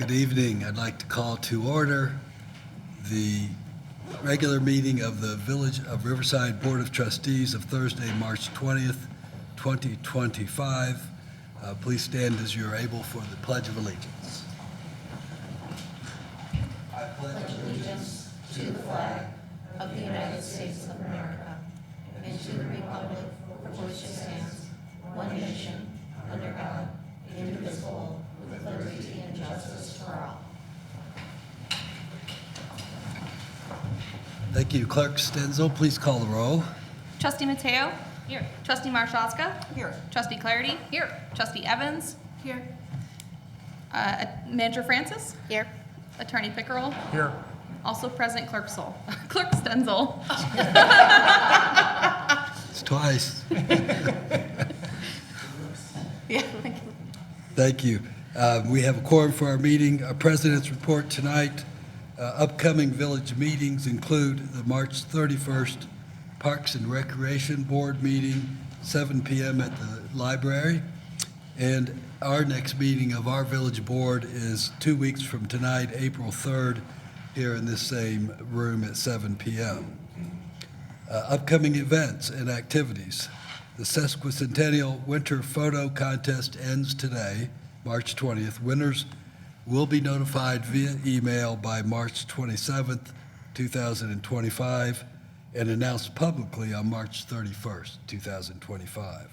Good evening. I'd like to call to order the regular meeting of the Village of Riverside Board of Trustees of Thursday, March 20th, 2025. Please stand as you're able for the Pledge of Allegiance. I pledge allegiance to the flag of the United States of America and to the republic for which it stands, one nation, under God, indivisible, with liberty and justice for all. Thank you. Clerk Stenzel, please call the roll. Trustee Mateo? Here. Trustee Marshallska? Here. Trustee Clarity? Here. Trustee Evans? Here. Manager Francis? Here. Attorney Pickerel? Here. Also present Clerk Clerk Stenzel. It's twice. Yeah, thank you. Thank you. We have a quorum for our meeting. Our president's report tonight. Upcoming village meetings include the March 31st Parks and Recreation Board meeting, 7 p.m. at the library. And our next meeting of our village board is 2 weeks from tonight, April 3rd, here in this same room at 7 p.m. Upcoming events and activities. The Sesquicentennial Winter Photo Contest ends today, March 20th. Winners will be notified via email by March 27th, 2025, and announced publicly on March 31st, 2025.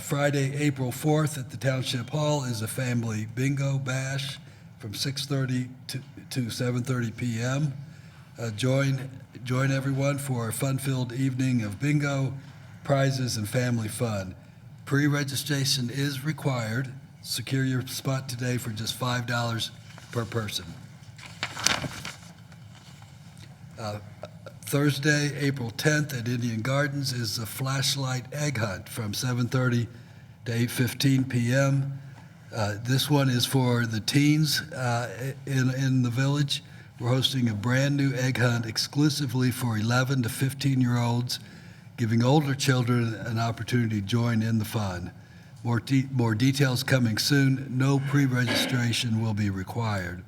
Friday, April 4th at the Township Hall is a family bingo bash from 6:30 to 7:30 p.m. Join everyone for a fun-filled evening of bingo, prizes, and family fun. Pre-registration is required. Secure your spot today for just $5 per person. Thursday, April 10th at Indian Gardens is the flashlight egg hunt from 7:30 to 8:15 p.m. This one is for the teens in the village. We're hosting a brand new egg hunt exclusively for 11 to 15-year-olds, giving older children an opportunity to join in the fun. More details coming soon. No pre-registration will be required.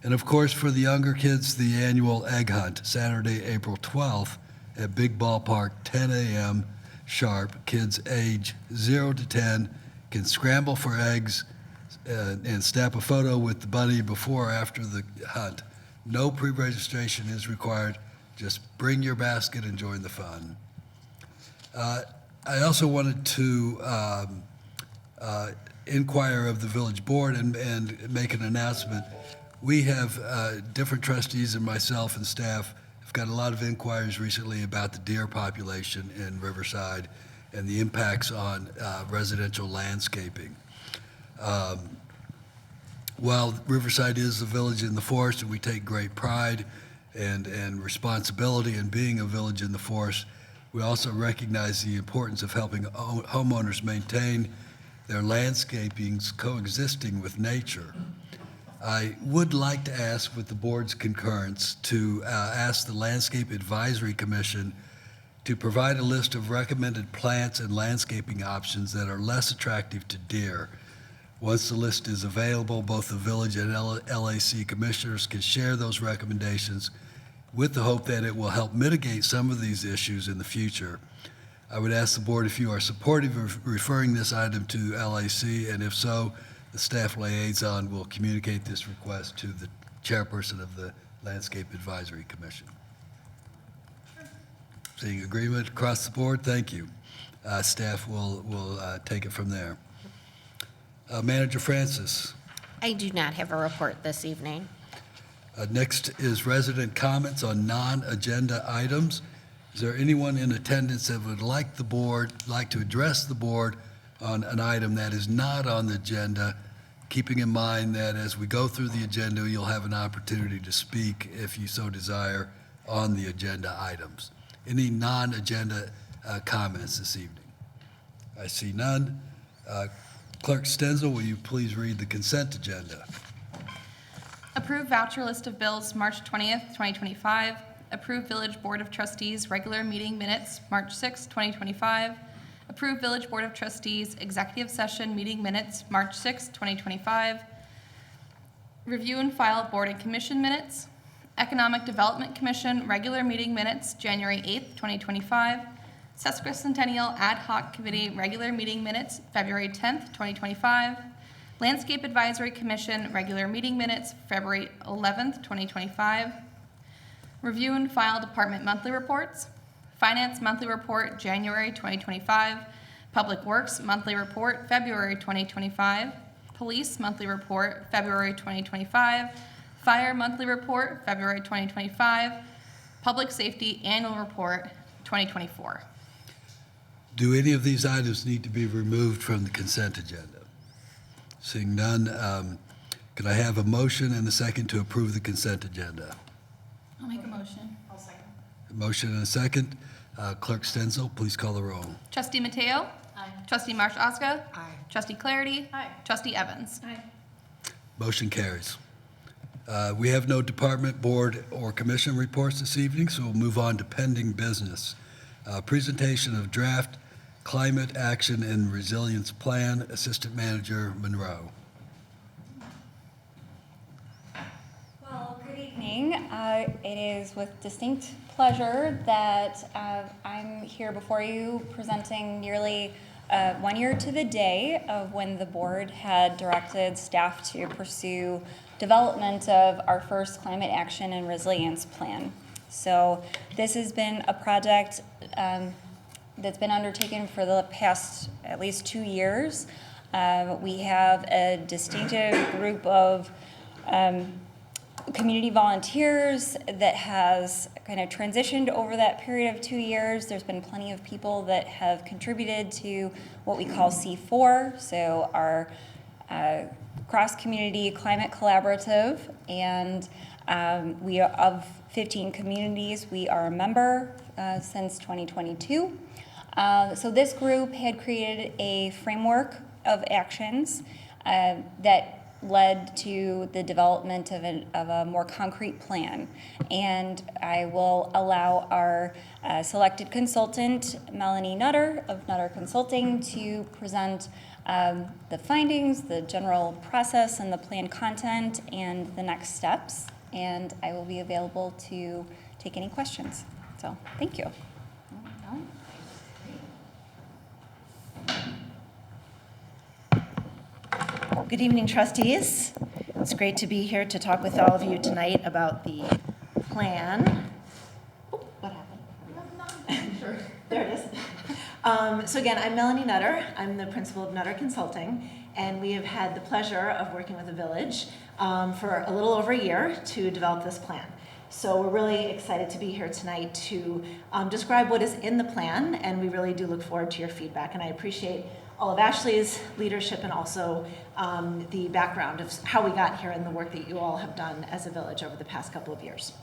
And of course, for the younger kids, the annual egg hunt, Saturday, April 12th at Big Ballpark, 10 a.m. sharp. Kids age 0 to 10 can scramble for eggs and snap a photo with the bunny before or after the hunt. No pre-registration is required. Just bring your basket and join the fun. I also wanted to inquire of the village board and make an announcement. We have different trustees and myself and staff have got a lot of inquiries recently about the deer population in Riverside and the impacts on residential landscaping. While Riverside is a village in the forest and we take great pride and responsibility in being a village in the forest, we also recognize the importance of helping homeowners maintain their landscapings coexisting with nature. I would like to ask, with the board's concurrence, to ask the Landscape Advisory Commission to provide a list of recommended plants and landscaping options that are less attractive to deer. Once the list is available, both the village and LAC commissioners can share those recommendations with the hope that it will help mitigate some of these issues in the future. I would ask the board if you are supportive of referring this item to LAC, and if so, the staff liaison will communicate this request to the chairperson of the Landscape Advisory Commission. Seeing agreement across the board, thank you. Staff will take it from there. Manager Francis. I do not have a report this evening. Next is resident comments on non-agenda items. Is there anyone in attendance that would like to address the board on an item that is not on the agenda, keeping in mind that as we go through the agenda, you'll have an opportunity to speak, if you so desire, on the agenda items? Any non-agenda comments this evening? I see none. Clerk Stenzel, will you please read the consent agenda? Approved voucher list of bills, March 20th, 2025. Approved Village Board of Trustees regular meeting minutes, March 6th, 2025. Approved Village Board of Trustees executive session meeting minutes, March 6th, 2025. Review and file board and commission minutes. Economic Development Commission regular meeting minutes, January 8th, 2025. Sesquicentennial Ad Hoc Committee regular meeting minutes, February 10th, 2025. Landscape Advisory Commission regular meeting minutes, February 11th, 2025. Review and file department monthly reports. Finance monthly report, January 2025. Public Works monthly report, February 2025. Police monthly report, February 2025. Fire monthly report, February 2025. Public Safety annual report, 2024. Do any of these items need to be removed from the consent agenda? Seeing none, can I have a motion and a second to approve the consent agenda? I'll make a motion. I'll second. A motion and a second. Clerk Stenzel, please call the roll. Trustee Mateo? Aye. Trustee Marsh-Oska? Aye. Trustee Clarity? Aye. Trustee Evans? Aye. Motion carries. We have no department, board, or commission reports this evening, so we'll move on to pending business. Presentation of draft Climate Action and Resilience Plan, Assistant Manager Monroe. Well, good evening. It is with distinct pleasure that I'm here before you presenting nearly 1 year to the day of when the board had directed staff to pursue development of our first Climate Action and Resilience Plan. So this has been a project that's been undertaken for the past at least 2 years. We have a distinctive group of community volunteers that has kind of transitioned over that period of 2 years. There's been plenty of people that have contributed to what we call C4, so our cross-community climate collaborative, and we are of 15 communities. We are a member since 2022. So this group had created a framework of actions that led to the development of a more concrete plan. And I will allow our selected consultant, Melanie Nutter of Nutter Consulting, to present the findings, the general process, and the plan content, and the next steps. And I will be available to take any questions. So, thank you. Good evening, trustees. It's great to be here to talk with all of you tonight about the plan. Oh, what happened? Sure. There it is. So again, I'm Melanie Nutter. I'm the principal of Nutter Consulting, and we have had the pleasure of working with the village for a little over a year to develop this plan. So we're really excited to be here tonight to describe what is in the plan, and we really do look forward to your feedback. And I appreciate all of Ashley's leadership and also the background of how we got here and the work that you all have done as a village over the past couple of years.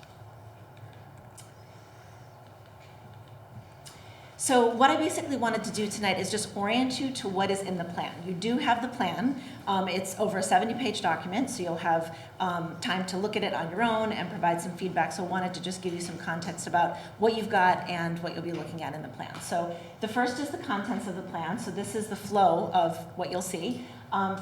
So what I basically wanted to do tonight is just orient you to what is in the plan. You do have the plan. It's over a 70-page document, so you'll have time to look at it on your own and provide some feedback. So I wanted to just give you some context about what you've got and what you'll be looking at in the plan. So the first is the contents of the plan. So this is the flow of what you'll see.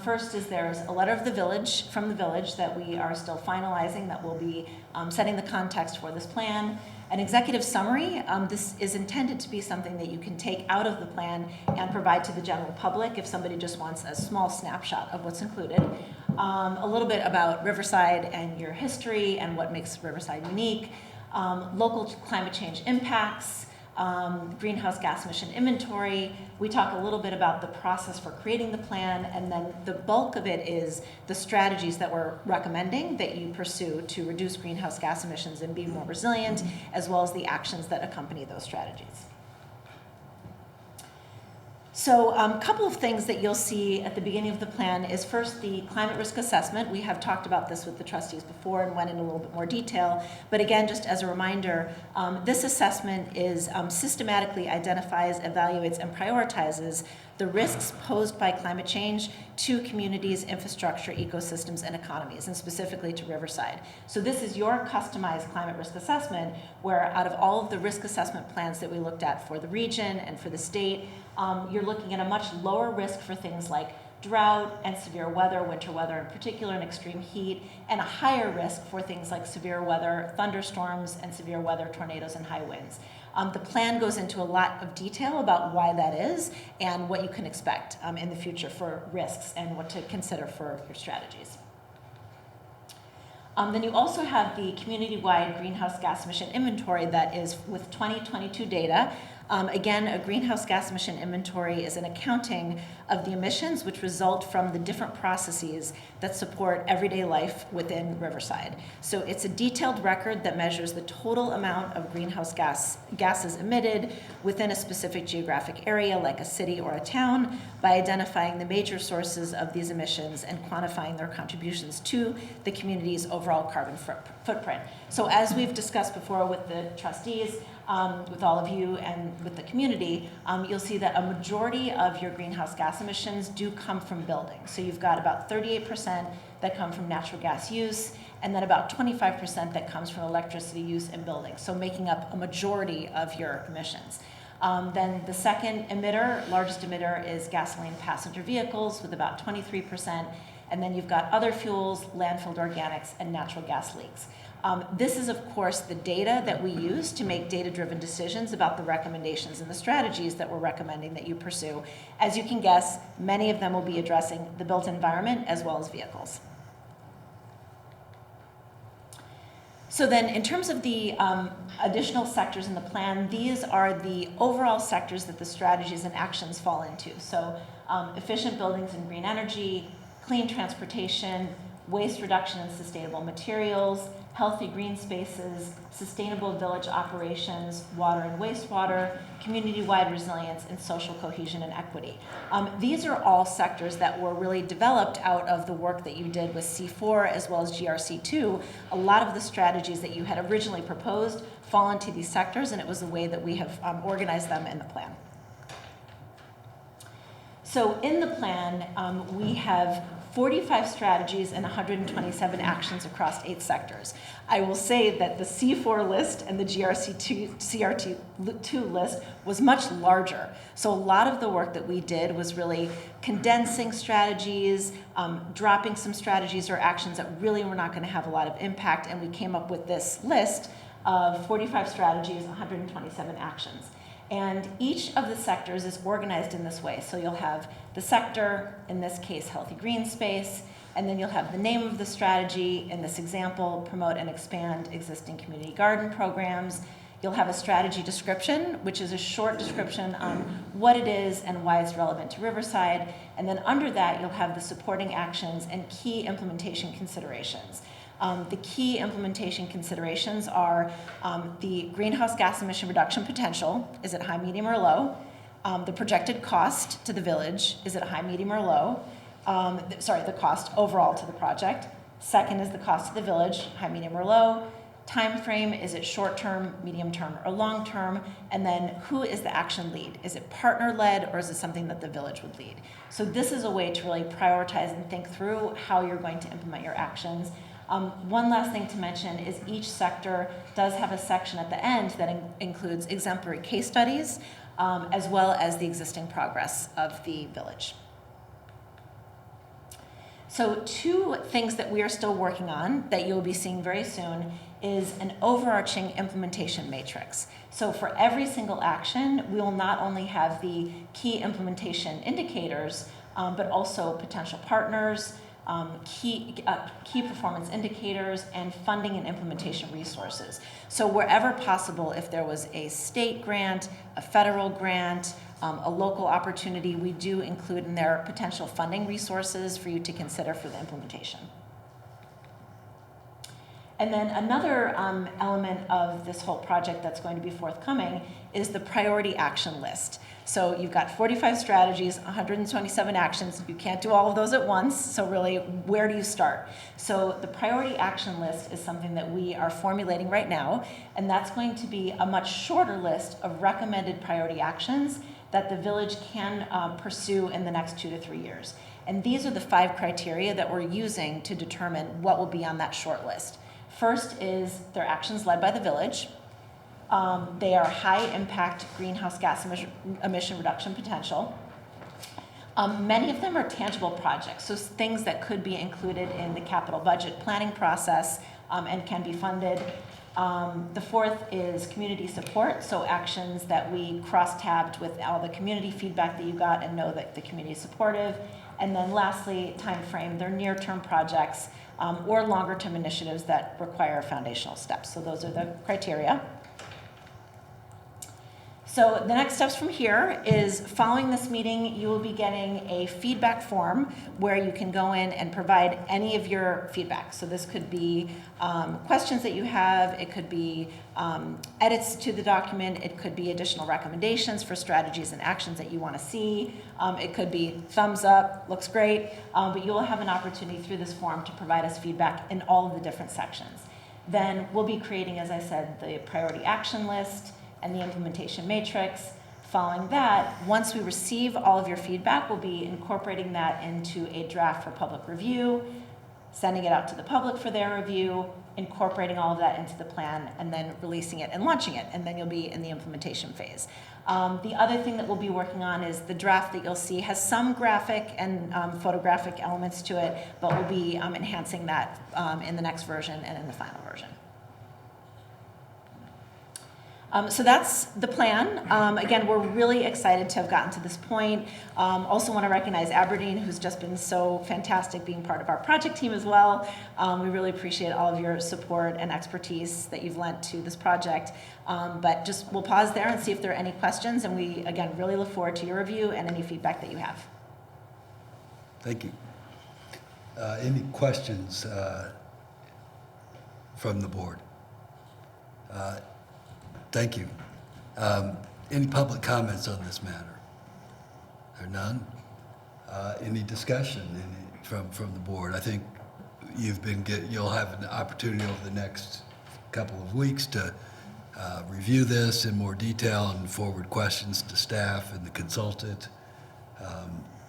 First is there's a letter of the village, from the village, that we are still finalizing, that will be setting the context for this plan. An executive summary, this is intended to be something that you can take out of the plan and provide to the general public if somebody just wants a small snapshot of what's included. A little bit about Riverside and your history and what makes Riverside unique. Local climate change impacts. Greenhouse gas emission inventory. We talk a little bit about the process for creating the plan, and then the bulk of it is the strategies that we're recommending that you pursue to reduce greenhouse gas emissions and be more resilient, as well as the actions that accompany those strategies. So a couple of things that you'll see at the beginning of the plan is first the climate risk assessment. We have talked about this with the trustees before and went in a little bit more detail. But again, just as a reminder, this assessment is systematically identifies, evaluates, and prioritizes the risks posed by climate change to communities, infrastructure, ecosystems, and economies, and specifically to Riverside. So this is your customized climate risk assessment, where out of all of the risk assessment plans that we looked at for the region and for the state, you're looking at a much lower risk for things like drought and severe weather, winter weather in particular, and extreme heat, and a higher risk for things like severe weather, thunderstorms, and severe weather, tornadoes, and high winds. The plan goes into a lot of detail about why that is and what you can expect in the future for risks and what to consider for your strategies. Then you also have the community-wide greenhouse gas emission inventory that is with 2022 data. Again, a greenhouse gas emission inventory is an accounting of the emissions which result from the different processes that support everyday life within Riverside. So it's a detailed record that measures the total amount of greenhouse gases emitted within a specific geographic area, like a city or a town, by identifying the major sources of these emissions and quantifying their contributions to the community's overall carbon footprint. So as we've discussed before with the trustees, with all of you and with the community, you'll see that a majority of your greenhouse gas emissions do come from buildings. So you've got about 38% that come from natural gas use, and then about 25% that comes from electricity use in buildings, so making up a majority of your emissions. Then the second emitter, largest emitter, is gasoline passenger vehicles with about 23%, and then you've got other fuels, landfilled organics, and natural gas leaks. This is, of course, the data that we use to make data-driven decisions about the recommendations and the strategies that we're recommending that you pursue. As you can guess, many of them will be addressing the built environment as well as vehicles. So then, in terms of the additional sectors in the plan, these are the overall sectors that the strategies and actions fall into. So efficient buildings and green energy, clean transportation, waste reduction and sustainable materials, healthy green spaces, sustainable village operations, water and wastewater, community-wide resilience, and social cohesion and equity. These are all sectors that were really developed out of the work that you did with C4 as well as GRC2. A lot of the strategies that you had originally proposed fall into these sectors, and it was the way that we have organized them in the plan. So in the plan, we have 45 strategies and 127 actions across 8 sectors. I will say that the C4 list and the CRT2 list was much larger. So a lot of the work that we did was really condensing strategies, dropping some strategies or actions that really were not going to have a lot of impact, and we came up with this list of 45 strategies, 127 actions. And each of the sectors is organized in this way. So you'll have the sector, in this case, healthy green space, and then you'll have the name of the strategy, in this example, promote and expand existing community garden programs. You'll have a strategy description, which is a short description on what it is and why it's relevant to Riverside. And then under that, you'll have the supporting actions and key implementation considerations. The key implementation considerations are the greenhouse gas emission reduction potential, is it high, medium, or low? The projected cost to the village, is it high, medium, or low? The cost overall to the project. Second is the cost to the village, high, medium, or low. Time frame, is it short-term, medium-term, or long-term? And then who is the action lead? Is it partner-led, or is it something that the village would lead? So this is a way to really prioritize and think through how you're going to implement your actions. One last thing to mention is each sector does have a section at the end that includes exemplary case studies, as well as the existing progress of the village. So 2 things that we are still working on that you'll be seeing very soon is an overarching implementation matrix. So for every single action, we will not only have the key implementation indicators, but also potential partners, key performance indicators, and funding and implementation resources. So wherever possible, if there was a state grant, a federal grant, a local opportunity, we do include in there potential funding resources for you to consider for the implementation. And then another element of this whole project that's going to be forthcoming is the priority action list. So you've got 45 strategies, 127 actions. You can't do all of those at once, so really, where do you start? So the priority action list is something that we are formulating right now, and that's going to be a much shorter list of recommended priority actions that the village can pursue in the next 2 to 3 years. And these are the 5 criteria that we're using to determine what will be on that short list. First is their actions led by the village. They are high impact greenhouse gas emission reduction potential. Many of them are tangible projects, so things that could be included in the capital budget planning process and can be funded. The fourth is community support, so actions that we cross-tabbed with all the community feedback that you got and know that the community is supportive. And then lastly, time frame, they're near-term projects or longer-term initiatives that require foundational steps. So those are the criteria. So the next steps from here is following this meeting, you will be getting a feedback form where you can go in and provide any of your feedback. So this could be questions that you have, it could be edits to the document, it could be additional recommendations for strategies and actions that you want to see. It could be thumbs up, looks great, but you will have an opportunity through this form to provide us feedback in all of the different sections. Then we'll be creating, as I said, the priority action list and the implementation matrix. Following that, once we receive all of your feedback, we'll be incorporating that into a draft for public review, sending it out to the public for their review, incorporating all of that into the plan, and then releasing it and launching it, and then you'll be in the implementation phase. The other thing that we'll be working on is the draft that you'll see has some graphic and photographic elements to it, but we'll be enhancing that in the next version and in the final version. So that's the plan. Again, we're really excited to have gotten to this point. Also want to recognize Aberdeen, who's just been so fantastic being part of our project team as well. We really appreciate all of your support and expertise that you've lent to this project. But just we'll pause there and see if there are any questions. And we, again, really look forward to your review and any feedback that you have. Thank you. Any questions from the board? Thank you. Any public comments on this matter? There are none? Any discussion from the board? I think you'll have an opportunity over the next couple of weeks to review this in more detail and forward questions to staff and the consultant.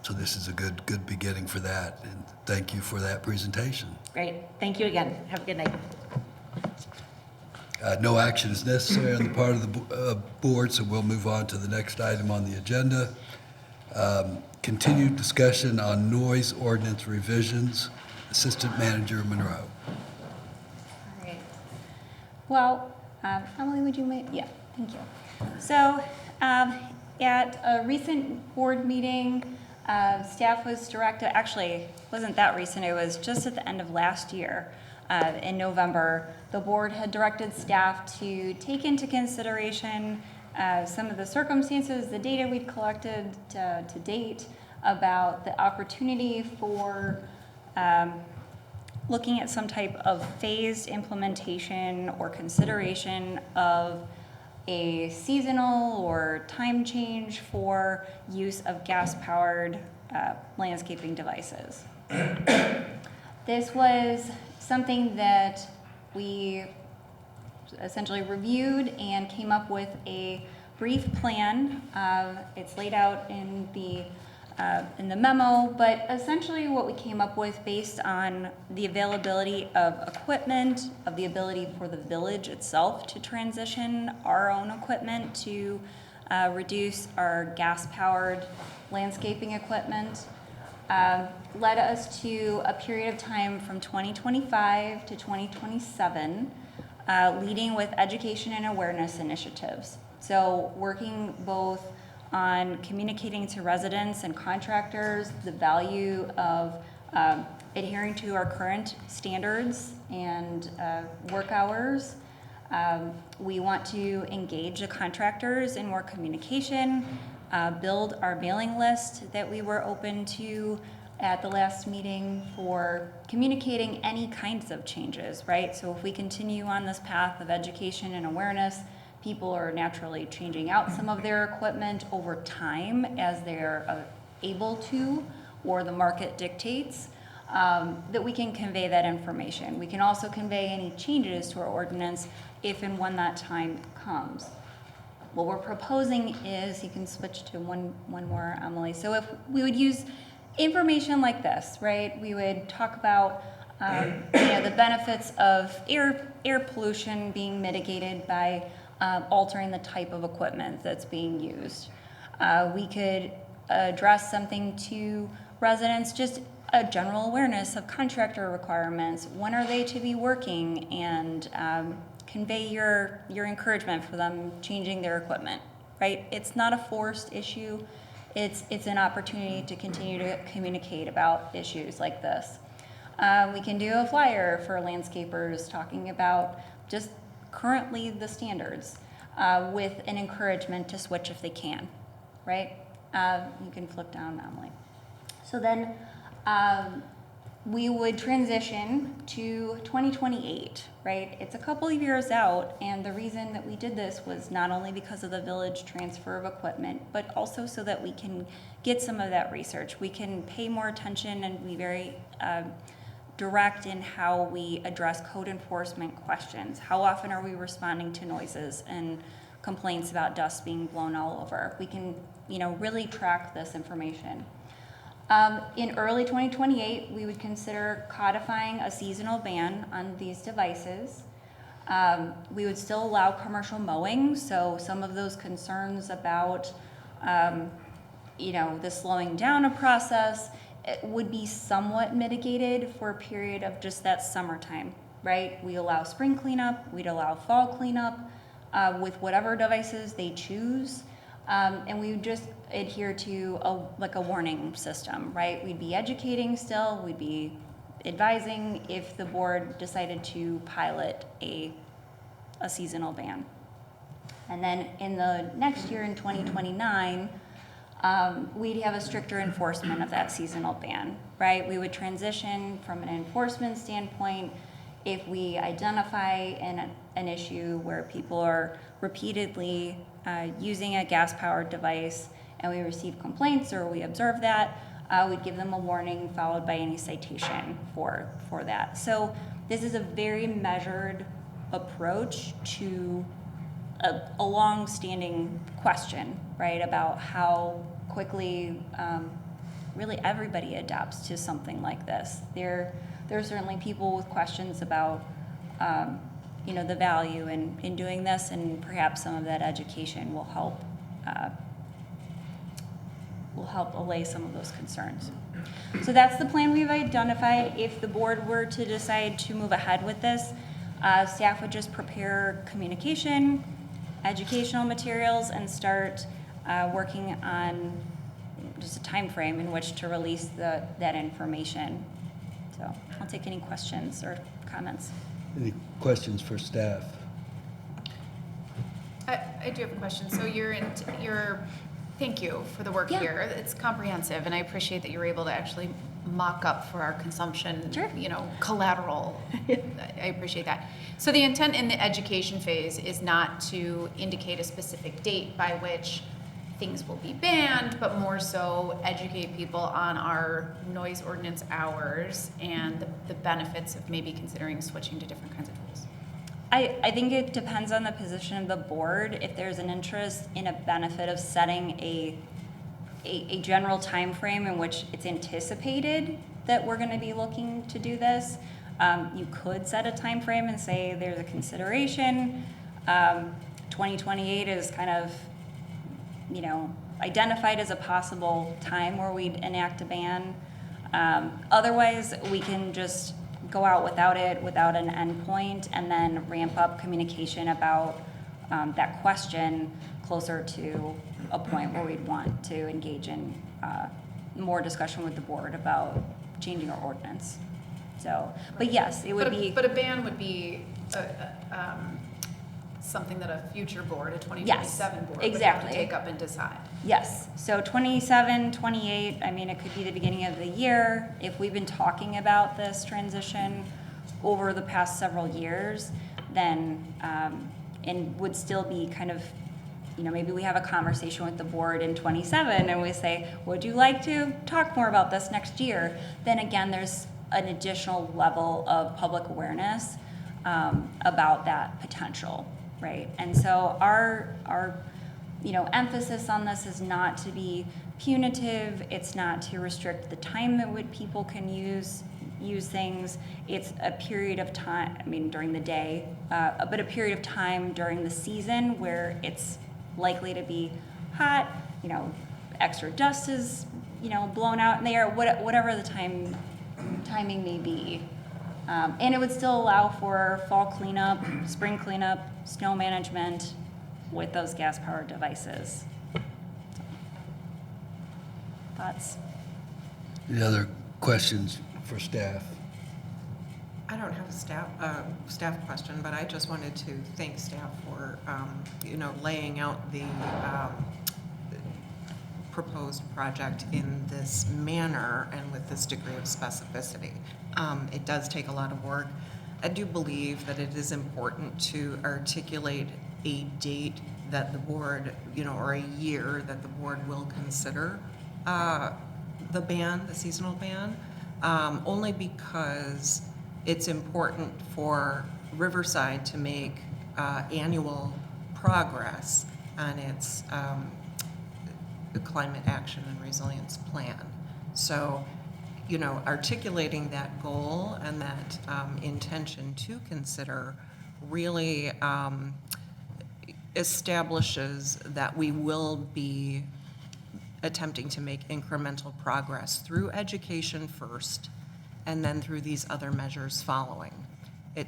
So this is a good beginning for that, and thank you for that presentation. Great. Thank you again. Have a good night. No action is necessary on the part of the board, so we'll move on to the next item on the agenda. Continued discussion on noise ordinance revisions. Assistant Manager Monroe. All right. Well, Emily, would you make? Yeah, thank you. So at a recent board meeting, staff was directed, actually, it wasn't that recent, it was just at the end of last year. In November, the board had directed staff to take into consideration some of the circumstances, the data we'd collected to date about the opportunity for looking at some type of phased implementation or consideration of a seasonal or time change for use of gas-powered landscaping devices. This was something that we essentially reviewed and came up with a brief plan. It's laid out in the memo, but essentially what we came up with based on the availability of equipment, of the ability for the village itself to transition our own equipment to reduce our gas-powered landscaping equipment, led us to a period of time from 2025 to 2027, leading with education and awareness initiatives. So working both on communicating to residents and contractors the value of adhering to our current standards and work hours. We want to engage the contractors in more communication, build our mailing list that we were open to at the last meeting for communicating any kinds of changes, right? So if we continue on this path of education and awareness, people are naturally changing out some of their equipment over time as they're able to, or the market dictates, that we can convey that information. We can also convey any changes to our ordinance if and when that time comes. What we're proposing is, you can switch to one more, Emily. So if we would use information like this, right? We would talk about the benefits of air pollution being mitigated by altering the type of equipment that's being used. We could address something to residents, just a general awareness of contractor requirements. When are they to be working? And convey your encouragement for them changing their equipment, right? It's not a forced issue. It's an opportunity to continue to communicate about issues like this. We can do a flyer for landscapers talking about just currently the standards with an encouragement to switch if they can, right? You can flip down, Emily. So then we would transition to 2028, right? It's a couple of years out, and the reason that we did this was not only because of the village transfer of equipment, but also so that we can get some of that research. We can pay more attention and be very direct in how we address code enforcement questions. How often are we responding to noises and complaints about dust being blown all over? We can, really track this information. In early 2028, we would consider codifying a seasonal ban on these devices. We would still allow commercial mowing, so some of those concerns about, the slowing down of process, it would be somewhat mitigated for a period of just that summertime, right? We allow spring cleanup, we'd allow fall cleanup with whatever devices they choose. And we would just adhere to a warning system, right? We'd be educating still, we'd be advising if the board decided to pilot a seasonal ban. And then in the next year, in 2029, we'd have a stricter enforcement of that seasonal ban, right? We would transition from an enforcement standpoint if we identify an issue where people are repeatedly using a gas-powered device and we receive complaints or we observe that, we'd give them a warning followed by any citation for that. So this is a very measured approach to a long-standing question, right, about how quickly really everybody adapts to something like this. There are certainly people with questions about the value in doing this, and perhaps some of that education will help allay some of those concerns. So that's the plan we've identified. If the board were to decide to move ahead with this, staff would just prepare communication, educational materials, and start working on just a time frame in which to release that information. So I'll take any questions or comments. Any questions for staff? I do have a question. So thank you for the work Yeah. here. It's comprehensive, and I appreciate that you were able to actually mock up for our consumption, Sure. collateral. I appreciate that. So the intent in the education phase is not to indicate a specific date by which things will be banned, but more so educate people on our noise ordinance hours and the benefits of maybe considering switching to different kinds of tools. I think it depends on the position of the board. If there's an interest in a benefit of setting a general time frame in which it's anticipated that we're going to be looking to do this, you could set a time frame and say there's a consideration. 2028 is kind of, identified as a possible time where we'd enact a ban. Otherwise, we can just go out without an endpoint, and then ramp up communication about that question closer to a point where we'd want to engage in more discussion with the board about changing our ordinance. So, but yes, it would be. But a ban would be something that a future board, a 2027 board, would have exactly. to take up and decide. Yes, so 27, 28, it could be the beginning of the year. If we've been talking about this transition over the past several years, then, and would still be kind of, maybe we have a conversation with the board in 27 and we say, would you like to talk more about this next year? Then again, there's an additional level of public awareness about that potential, right? And so our emphasis on this is not to be punitive. It's not to restrict the time at which people can use things. It's a period of time, during the day, but a period of time during the season where it's likely to be hot, extra dust is, blown out in the air, whatever the timing may be. And it would still allow for fall cleanup, spring cleanup, snow management with those gas-powered devices. Thoughts? Any other questions for staff? I don't have a staff question, but I just wanted to thank staff for, laying out the proposed project in this manner and with this degree of specificity. It does take a lot of work. I do believe that it is important to articulate a date that the board, or a year that the board will consider the ban, the seasonal ban, only because it's important for Riverside to make annual progress on its climate action and resilience plan. So, articulating that goal and that intention to consider really establishes that we will be attempting to make incremental progress through education first, and then through these other measures following. I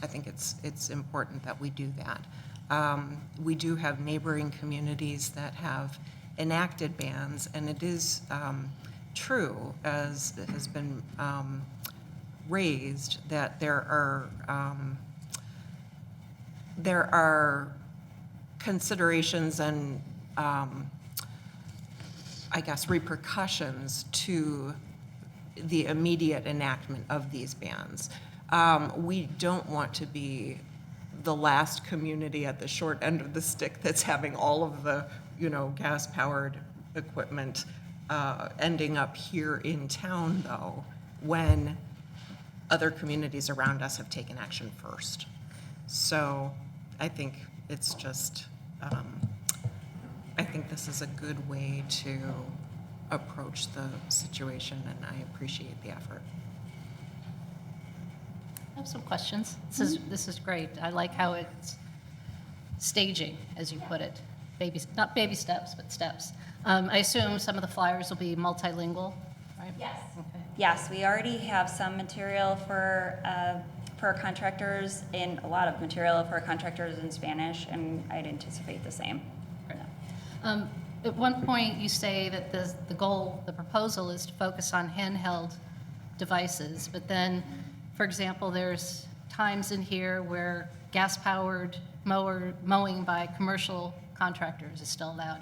think it's important that we do that. We do have neighboring communities that have enacted bans, and it is true, as has been raised, that there are considerations and I guess repercussions to the immediate enactment of these bans. We don't want to be the last community at the short end of the stick that's having all of the, gas-powered equipment ending up here in town, though, when other communities around us have taken action first. So I think it's just, I think this is a good way to approach the situation, and I appreciate the effort. I have some questions. This is great. I like how it's staging, as you put it. Not baby steps, but steps. I assume some of the flyers will be multilingual, right? Yes. Okay. Yes, we already have some material for our contractors, and a lot of material for our contractors in Spanish, and I'd anticipate the same. At one point, you say that the goal, the proposal is to focus on handheld devices, but then, for example, there's times in here where gas-powered mowing by commercial contractors is still allowed.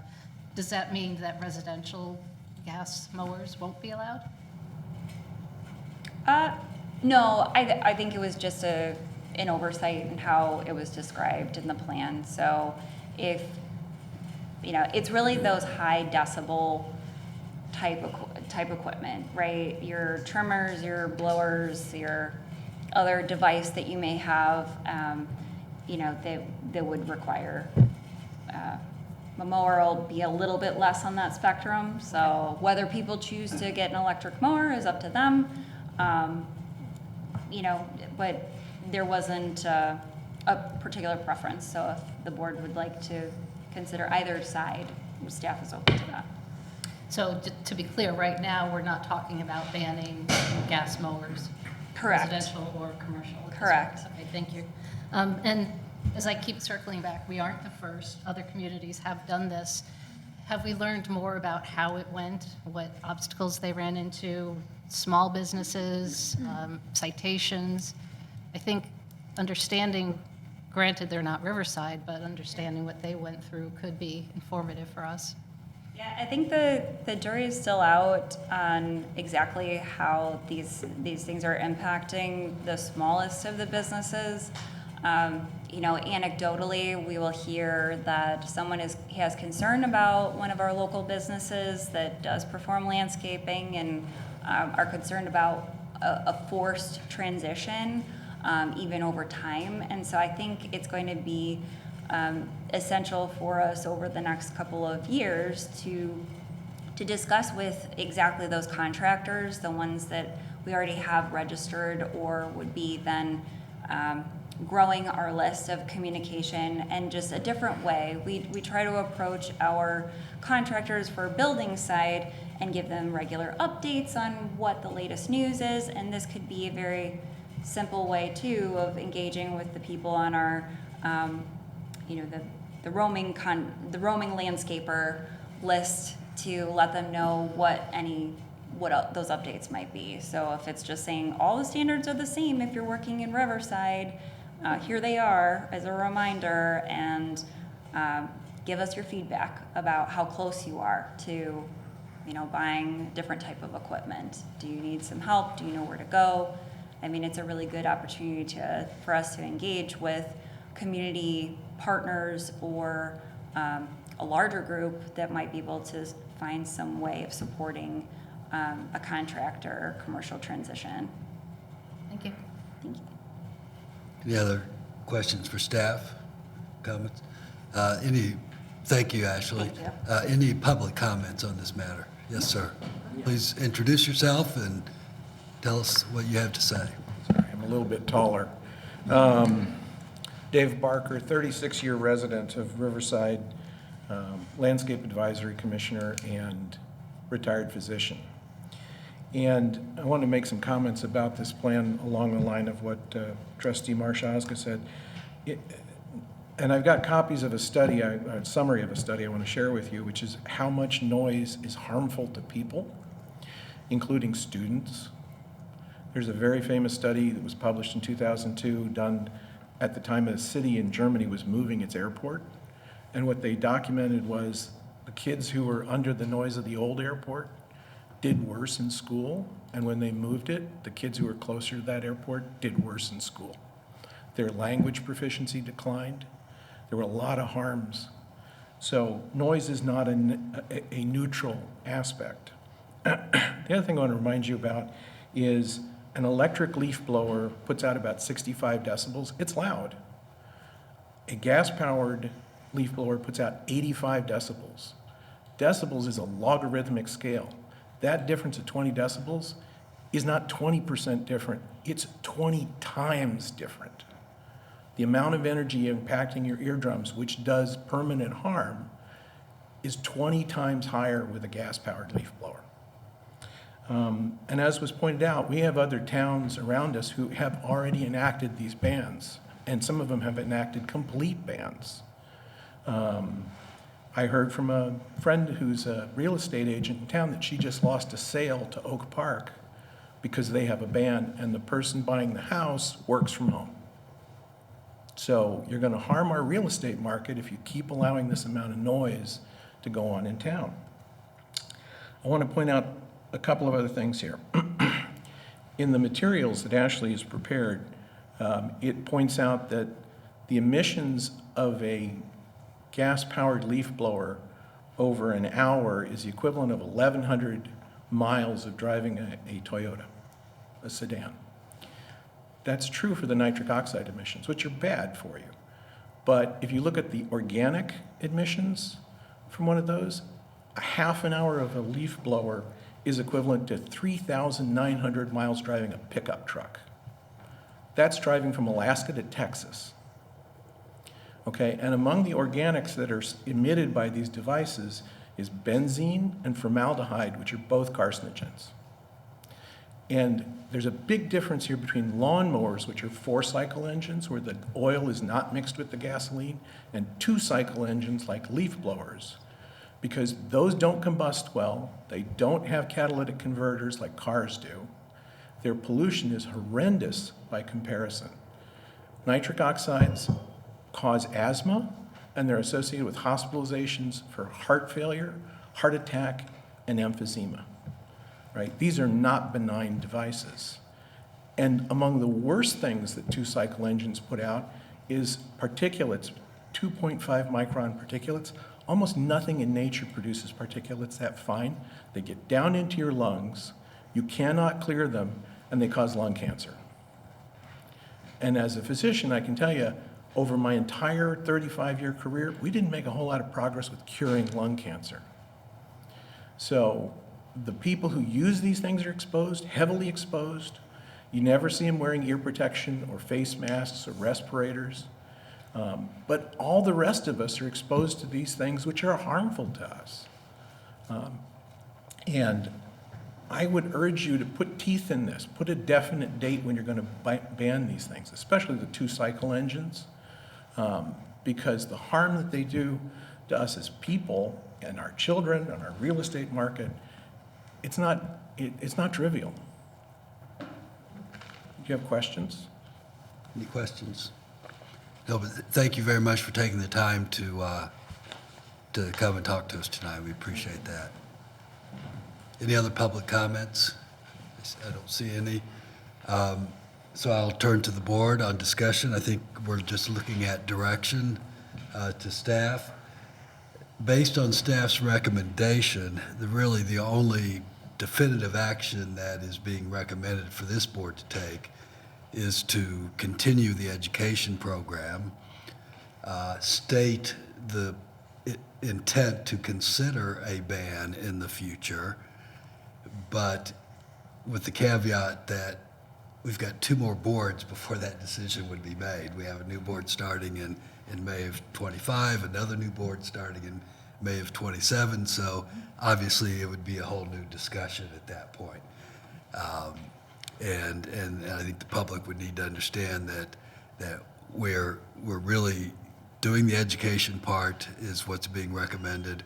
Does that mean that residential gas mowers won't be allowed? No, I think it was just an oversight in how it was described in the plan. So if, it's really those high decibel type equipment, right? Your trimmers, your blowers, your other device that you may have, that would require a mower will be a little bit less on that spectrum. So whether people choose to get an electric mower is up to them. But there wasn't a particular preference. So if the board would like to consider either side, staff is open to that. So to be clear, right now, we're not talking about banning gas mowers. Correct. Residential or commercial. Correct. Okay, thank you. And as I keep circling back, we aren't the first. Other communities have done this. Have we learned more about how it went, what obstacles they ran into, small businesses, citations? I think understanding, granted they're not Riverside, but understanding what they went through could be informative for us. Yeah, I think the jury is still out on exactly how these things are impacting the smallest of the businesses. Anecdotally, we will hear that someone has concern about one of our local businesses that does perform landscaping and are concerned about a forced transition, even over time. And so I think it's going to be essential for us over the next couple of years to discuss with exactly those contractors, the ones that we already have registered or would be then growing our list of communication and just a different way. We try to approach our contractors for building side and give them regular updates on what the latest news is, and this could be a very simple way too of engaging with the people on our, the roaming landscaper list to let them know what those updates might be. So if it's just saying all the standards are the same if you're working in Riverside, here they are as a reminder, and give us your feedback about how close you are to buying different type of equipment. Do you need some help? Do you know where to go? I mean, it's a really good opportunity for us to engage with community partners or a larger group that might be able to find some way of supporting a contractor commercial transition. Thank you. Thank you. Any other questions for staff, comments? Thank you, Ashley. Thank Any public comments on this matter? Yes, sir. Please introduce yourself and tell us what you have to say. Sorry, I'm a little bit taller. Dave Barker, 36-year resident of Riverside, Landscape Advisory Commissioner and retired physician. And I want to make some comments about this plan along the line of what Trustee Marshazga said. And I've got copies of a study, a summary of a study I want to share with you, which is how much noise is harmful to people, including students. There's a very famous study that was published in 2002, done at the time a city in Germany was moving its airport. And what they documented was the kids who were under the noise of the old airport did worse in school. And when they moved it, the kids who were closer to that airport did worse in school. Their language proficiency declined. There were a lot of harms. So noise is not a neutral aspect. The other thing I want to remind you about is an electric leaf blower puts out about 65 decibels. It's loud. A gas-powered leaf blower puts out 85 decibels. Decibels is a logarithmic scale. That difference of 20 decibels is not 20% different. It's 20 times different. The amount of energy impacting your eardrums, which does permanent harm, is 20 times higher with a gas-powered leaf blower. And as was pointed out, we have other towns around us who have already enacted these bans, and some of them have enacted complete bans. I heard from a friend who's a real estate agent in town that she just lost a sale to Oak Park because they have a ban, and the person buying the house works from home. So you're going to harm our real estate market if you keep allowing this amount of noise to go on in town. I want to point out a couple of other things here. In the materials that Ashley has prepared, it points out that the emissions of a gas-powered leaf blower over an hour is the equivalent of 1,100 miles of driving a Toyota, a sedan. That's true for the nitric oxide emissions, which are bad for you. But if you look at the organic emissions from one of those, a half an hour of a leaf blower is equivalent to 3,900 miles driving a pickup truck. That's driving from Alaska to Texas. Okay, and among the organics that are emitted by these devices is benzene and formaldehyde, which are both carcinogens. And there's a big difference here between lawnmowers, which are 4-cycle engines, where the oil is not mixed with the gasoline, and 2-cycle engines like leaf blowers, because those don't combust well, they don't have catalytic converters like cars do. Their pollution is horrendous by comparison. Nitric oxides cause asthma, and they're associated with hospitalizations for heart failure, heart attack, and emphysema. Right? These are not benign devices. And among the worst things that 2-cycle engines put out is particulates, 2.5 micron particulates. Almost nothing in nature produces particulates that fine. They get down into your lungs, you cannot clear them, and they cause lung cancer. And as a physician, I can tell you, over my entire 35-year career, we didn't make a whole lot of progress with curing lung cancer. So the people who use these things are exposed, heavily exposed, You never see them wearing ear protection or face masks or respirators. But all the rest of us are exposed to these things which are harmful to us. And I would urge you to put teeth in this, put a definite date when you're going to ban these things, especially the 2-cycle engines, because the harm that they do to us as people and our children and our real estate market, it's not trivial. Do you have questions? Any questions? No, but thank you very much for taking the time to come and talk to us tonight. We appreciate that. Any other public comments? I don't see any. So I'll turn to the board on discussion. I think we're just looking at direction to staff. Based on staff's recommendation, really the only definitive action that is being recommended for this board to take is to continue the education program, state the intent to consider a ban in the future, but with the caveat that we've got 2 more boards before that decision would be made. We have a new board starting in May of 25, another new board starting in May of 27, so obviously it would be a whole new discussion at that point. And I think the public would need to understand that we're really doing the education part is what's being recommended.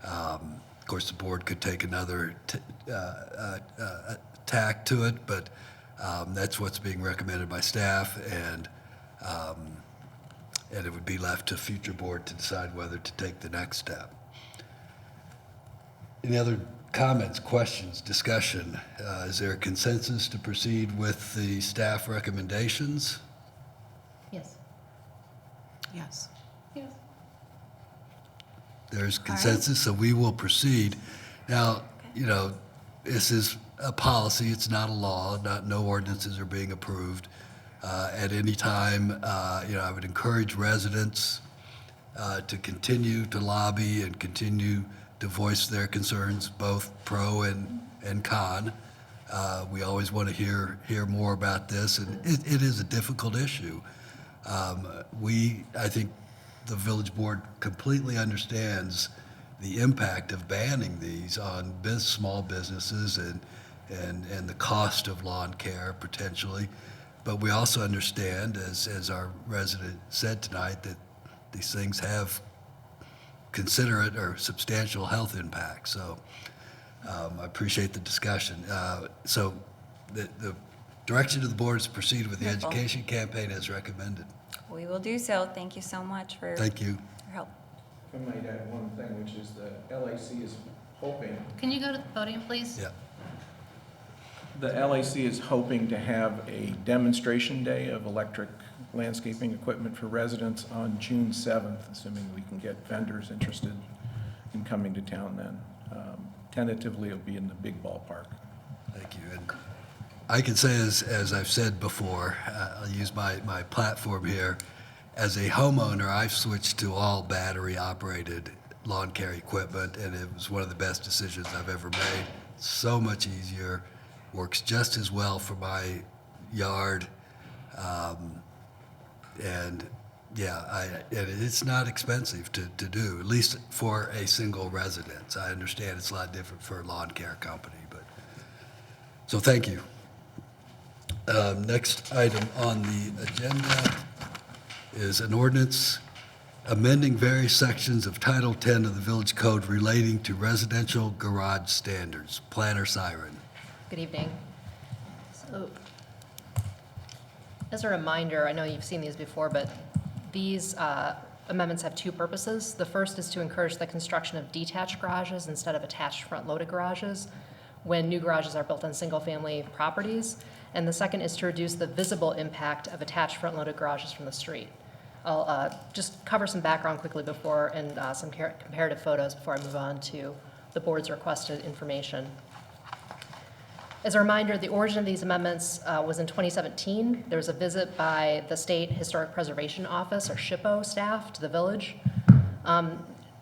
Of course, the board could take another tack to it, but that's what's being recommended by staff, and it would be left to future board to decide whether to take the next step. Any other comments, questions, discussion? Is there a consensus to proceed with the staff recommendations? Yes. Yes. There's consensus, so we will proceed. Now, this is a policy, it's not a law, no ordinances are being approved. At any time, I would encourage residents to continue to lobby and continue to voice their concerns, both pro and con. We always want to hear more about this, and it is a difficult issue. I think the village board completely understands the impact of banning these on small businesses and the cost of lawn care potentially. But we also understand, as our resident said tonight, that these things have considerate or substantial health impacts. So I appreciate the discussion. So the direction of the board is to proceed with the Wonderful. education campaign as recommended. We will do so. Thank you so much for Thank you. your help. If I might add one thing, which is the LAC is hoping, Can you go to the podium, please? Yeah. the LAC is hoping to have a demonstration day of electric landscaping equipment for residents on June 7th, assuming we can get vendors interested in coming to town then. Tentatively, it'll be in the big ballpark. Thank you. And I can say, as I've said before, I'll use my platform here. As a homeowner, I've switched to all battery-operated lawn care equipment, and it was one of the best decisions I've ever made. So much easier, works just as well for my yard, and it's not expensive to do, at least for a single residence. I understand it's a lot different for a lawn care company, but so thank you. Next item on the agenda is an ordinance amending various sections of Title 10 of the Village Code relating to residential garage standards. Planner Siren. Good evening. So, as a reminder, I know you've seen these before, but these amendments have 2 purposes. The first is to encourage the construction of detached garages instead of attached front-loaded garages when new garages are built on single-family properties. And the second is to reduce the visible impact of attached front-loaded garages from the street. I'll just cover some background quickly before and some comparative photos before I move on to the board's requested information. As a reminder, the origin of these amendments was in 2017. There was a visit by the State Historic Preservation Office, or SHPO staff, to the village.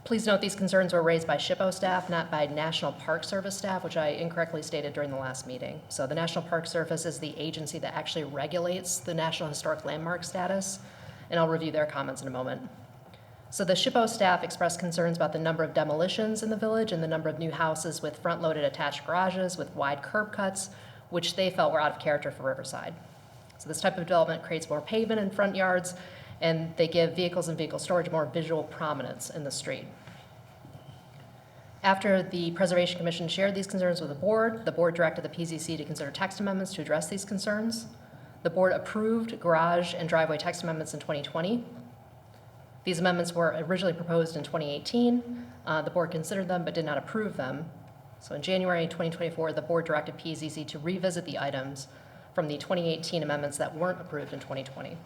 Please note these concerns were raised by SHPO staff, not by National Park Service staff, which I incorrectly stated during the last meeting. So the National Park Service is the agency that actually regulates the National Historic Landmark status, and I'll review their comments in a moment. So the SHPO staff expressed concerns about the number of demolitions in the village and the number of new houses with front-loaded attached garages with wide curb cuts, which they felt were out of character for Riverside. So this type of development creates more pavement in front yards, and they give vehicles and vehicle storage more visual prominence in the street. After the Preservation Commission shared these concerns with the board directed the PZC to consider text amendments to address these concerns. The board approved garage and driveway text amendments in 2020. These amendments were originally proposed in 2018. The board considered them but did not approve them. So in January 2024, the board directed PZC to revisit the items from the 2018 amendments that weren't approved in 2020.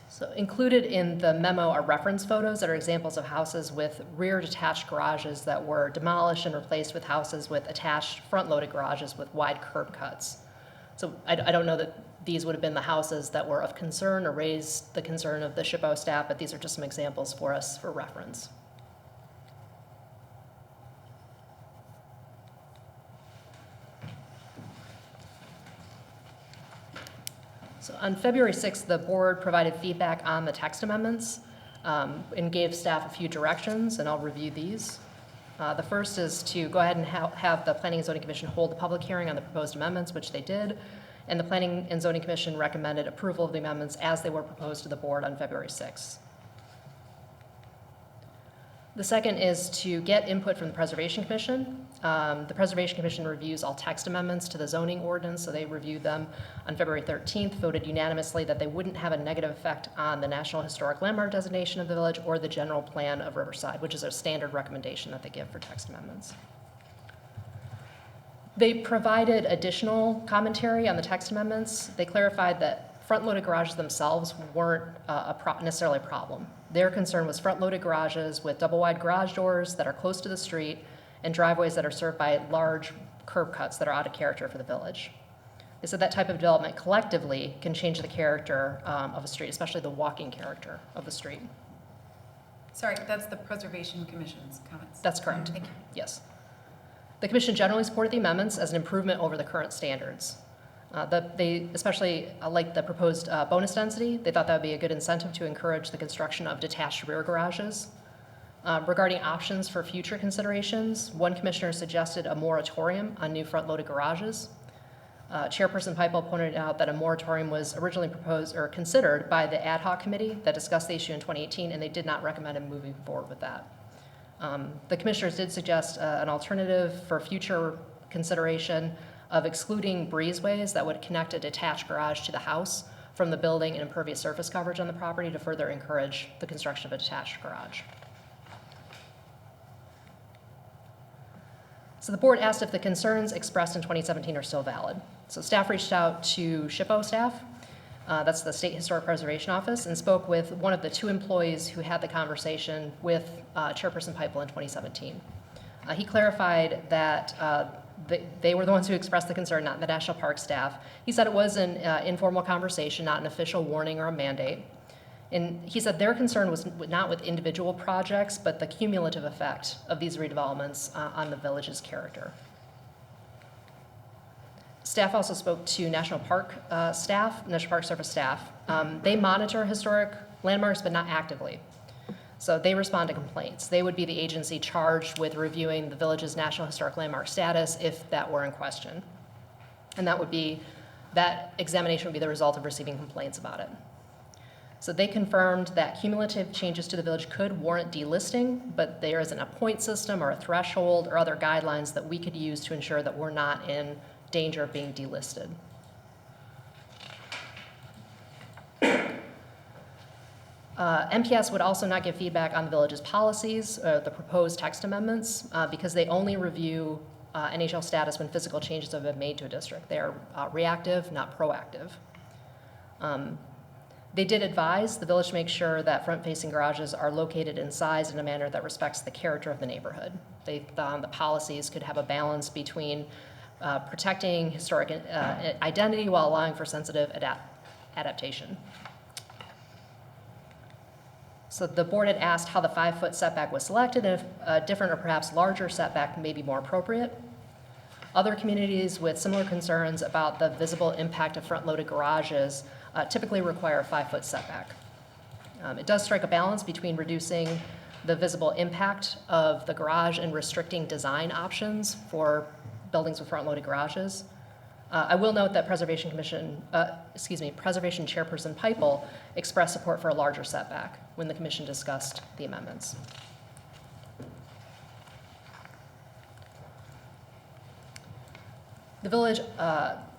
So included in the memo are reference photos that are examples of houses with rear detached garages that were demolished and replaced with houses with attached front-loaded garages with wide curb cuts. So I don't know that these would have been the houses that were of concern or raised the concern of the SHPO staff, but these are just some examples for us for reference. So on February 6th, the board provided feedback on the text amendments and gave staff a few directions, and I'll review these. The first is to go ahead and have the Planning and Zoning Commission hold a public hearing on the proposed amendments, which they did, and the Planning and Zoning Commission recommended approval of the amendments as they were proposed to the board on February 6th. The second is to get input from the Preservation Commission. The Preservation Commission reviews all text amendments to the zoning ordinance, so they reviewed them on February 13th, voted unanimously that they wouldn't have a negative effect on the National Historic Landmark designation of the village or the general plan of Riverside, which is a standard recommendation that they give for text amendments. They provided additional commentary on the text amendments. They clarified that front-loaded garages themselves weren't necessarily a problem. Their concern was front-loaded garages with double-wide garage doors that are close to the street and driveways that are served by large curb cuts that are out of character for the village. They said that type of development collectively can change the character of a street, especially the walking character of the street. Sorry, that's the Preservation Commission's comments. That's correct. Thank you. Yes. The commission generally supported the amendments as an improvement over the current standards. They especially liked the proposed bonus density. They thought that would be a good incentive to encourage the construction of detached rear garages. Regarding options for future considerations, one commissioner suggested a moratorium on new front-loaded garages. Chairperson Pipel pointed out that a moratorium was originally proposed or considered by the ad hoc committee that discussed the issue in 2018, and they did not recommend moving forward with that. The commissioners did suggest an alternative for future consideration of excluding breezeways that would connect a detached garage to the house from the building and impervious surface coverage on the property to further encourage the construction of a detached garage. So the board asked if the concerns expressed in 2017 are still valid. So staff reached out to SHPO staff, that's the State Historic Preservation Office, and spoke with one of the two employees who had the conversation with Chairperson Pipel in 2017. He clarified that they were the ones who expressed the concern, not the National Park staff. He said it was an informal conversation, not an official warning or a mandate. And he said their concern was not with individual projects, but the cumulative effect of these redevelopments on the village's character. Staff also spoke to National Park National Park Service staff. They monitor historic landmarks, but not actively. So they respond to complaints. They would be the agency charged with reviewing the village's National Historic Landmark status if that were in question. And that examination would be the result of receiving complaints about it. So they confirmed that cumulative changes to the village could warrant delisting, but there isn't a point system or a threshold or other guidelines that we could use to ensure that we're not in danger of being delisted. MPS would also not give feedback on the village's policies, the proposed text amendments, because they only review NHL status when physical changes have been made to a district. They are reactive, not proactive. They did advise the village to make sure that front-facing garages are located in size in a manner that respects the character of the neighborhood. They thought the policies could have a balance between protecting historic identity while allowing for sensitive adaptation. So the board had asked how the 5-foot setback was selected, and if a different or perhaps larger setback may be more appropriate. Other communities with similar concerns about the visible impact of front-loaded garages typically require a 5-foot setback. It does strike a balance between reducing the visible impact of the garage and restricting design options for buildings with front-loaded garages. I will note that Preservation Chairperson Pipel expressed support for a larger setback when the commission discussed the amendments. The village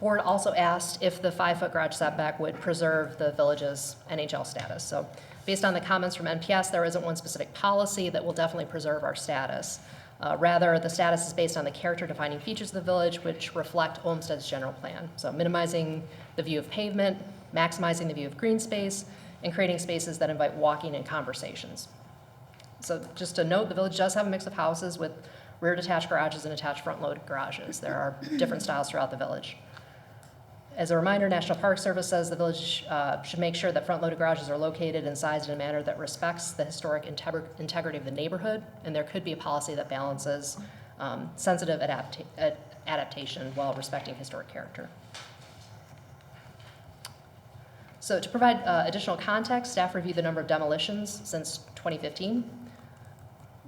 board also asked if the 5-foot garage setback would preserve the village's NHL status. So based on the comments from NPS, there isn't one specific policy that will definitely preserve our status. Rather, the status is based on the character-defining features of the village, which reflect Olmsted's general plan. So minimizing the view of pavement, maximizing the view of green space, and creating spaces that invite walking and conversations. So just to note, the village does have a mix of houses with rear detached garages and attached front-loaded garages. There are different styles throughout the village. As a reminder, National Park Service says the village should make sure that front-loaded garages are located and sized in a manner that respects the historic integrity of the neighborhood, and there could be a policy that balances sensitive adaptation while respecting historic character. So to provide additional context, staff reviewed the number of demolitions since 2015.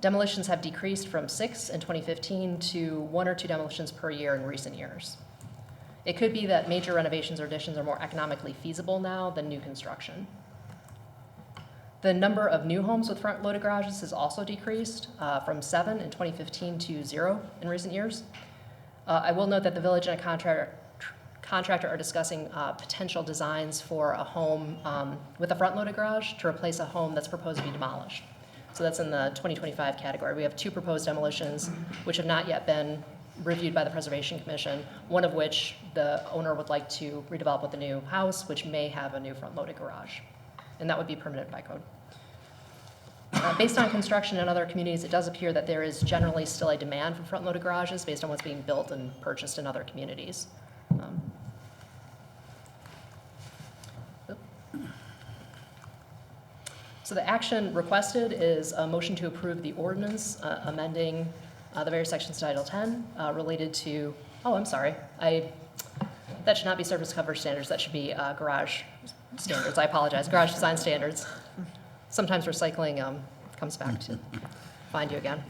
Demolitions have decreased from 6 in 2015 to 1 or 2 demolitions per year in recent years. It could be that major renovations or additions are more economically feasible now than new construction. The number of new homes with front-loaded garages has also decreased from 7 in 2015 to 0 in recent years. I will note that the village and a contractor are discussing potential designs for a home with a front-loaded garage to replace a home that's proposed to be demolished. So that's in the 2025 category. We have 2 proposed demolitions which have not yet been reviewed by the Preservation Commission, one of which the owner would like to redevelop with a new house, which may have a new front-loaded garage. And that would be permitted by code. Based on construction in other communities, it does appear that there is generally still a demand for front-loaded garages based on what's being built and purchased in other communities. So the action requested is a motion to approve the ordinance amending the various sections of Title 10 related to, that should not be surface coverage standards, that should be garage standards. I apologize, garage design standards. Sometimes recycling comes back to find you again.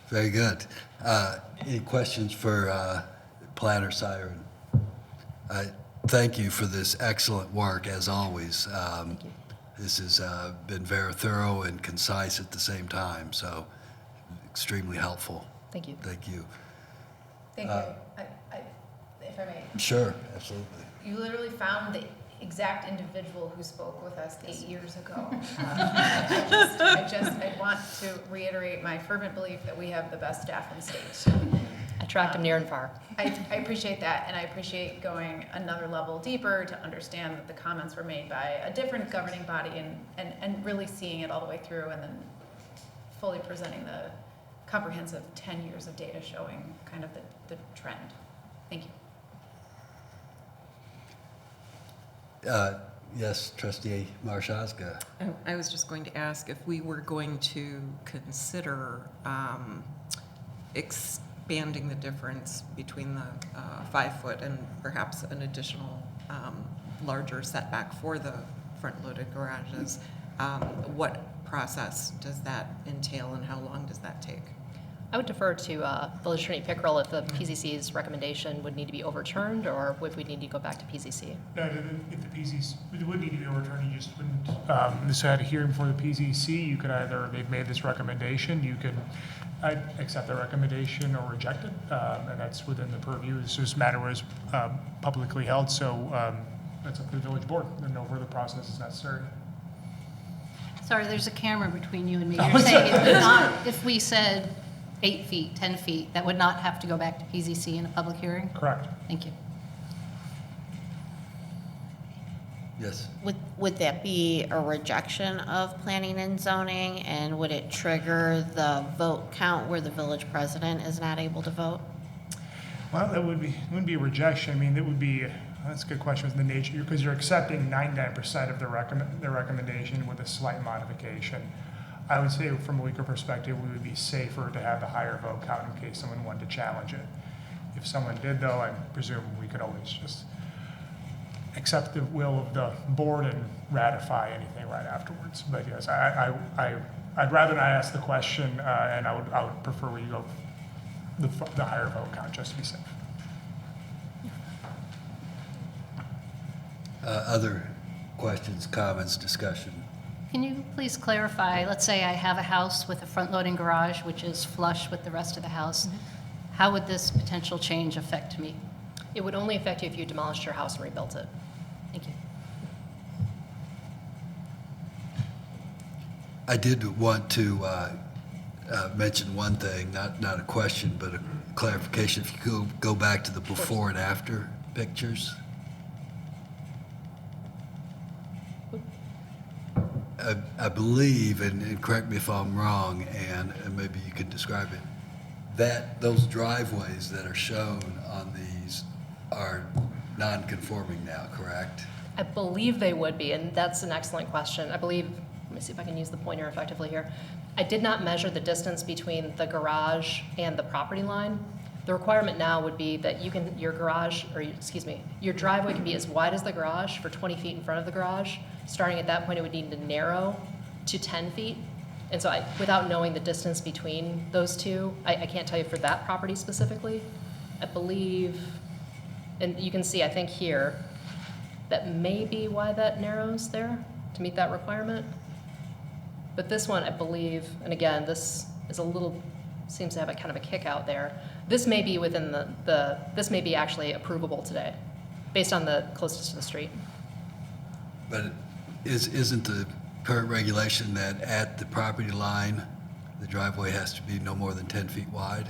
Very good. Any questions for Planner Siren? Thank you for this excellent work, as always. Thank you. This has been very thorough and concise at the same time, so extremely helpful. Thank you. Thank you. Thank you. If I may, Sure, absolutely. you literally found the exact individual who spoke with us 8 years ago. I want to reiterate my fervent belief that we have the best staff in the state. I tracked him near and far. I appreciate that, and I appreciate going another level deeper to understand that the comments were made by a different governing body and really seeing it all the way through and then fully presenting the comprehensive 10 years of data showing kind of the trend. Thank you. Yes, Trustee Marshazga. I was just going to ask if we were going to consider expanding the difference between the 5-foot and perhaps an additional larger setback for the front-loaded garages. What process does that entail and how long does that take? I would defer to Village Attorney Pickrell if the PZC's recommendation would need to be overturned or if we need to go back to PZC. No, if the PZC, it would need to be overturned, you just wouldn't, this had a hearing before the PZC, you could either, they've made this recommendation, you can accept the recommendation or reject it, and that's within the purview. This matter was publicly held, so that's up to the village board, and no further process is necessary. Sorry, there's a camera between you and me. You're saying it would not, if we said 8 feet, 10 feet, that would not have to go back to PZC in a public hearing? Correct. Thank you. Yes. Would that be a rejection of planning and zoning, and would it trigger the vote count where the village president is not able to vote? Well, that wouldn't be a rejection. I mean, it would be That's a good question, the nature, because you're accepting 99% of the recommendation with a slight modification. I would say from a legal perspective, we would be safer to have the higher vote count in case someone wanted to challenge it. If someone did though, I presume we could always just accept the will of the board and ratify anything right afterwards. But yes, I'd rather not ask the question, and I would prefer we go the higher vote count just to be safe. Other questions, comments, discussion? Can you please clarify, let's say I have a house with a front-loading garage, which is flush with the rest of the house. How would this potential change affect me? It would only affect you if you demolished your house and rebuilt it. Thank you. I did want to mention one thing, not a question, but a clarification. If you could go back to the before and after pictures. I believe, and correct me if I'm wrong, Ann, and maybe you could describe it, that those driveways that are shown on these are non-conforming now, correct? I believe they would be, and that's an excellent question. I believe, let me see if I can use the pointer effectively here. I did not measure the distance between the garage and the property line. The requirement now would be that your driveway can be as wide as the garage for 20 feet in front of the garage. Starting at that point, it would need to narrow to 10 feet. And so without knowing the distance between those two, I can't tell you for that property specifically. I believe, and you can see, I think here, that may be why that narrows there, to meet that requirement. But this one, I believe, and again, this is seems to have a kind of a kick out there. This may be within this may be actually approvable today, based on the closest to the street. But isn't the current regulation that at the property line, the driveway has to be no more than 10 feet wide?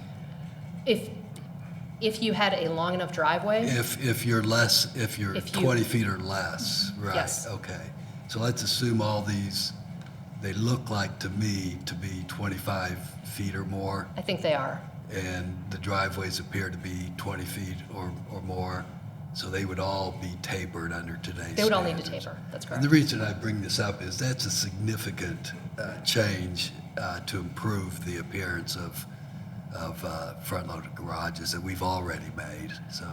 If you had a long enough driveway. If you're 20 feet or less, right? Yes. Okay. So let's assume all these, they look like to me to be 25 feet or more, I think they are. and the driveways appear to be 20 feet or more, so they would all be tapered under today's They would all need to standards. taper, that's And correct. the reason I bring this up is that's a significant change to improve the appearance of front-loaded garages that we've already made. So,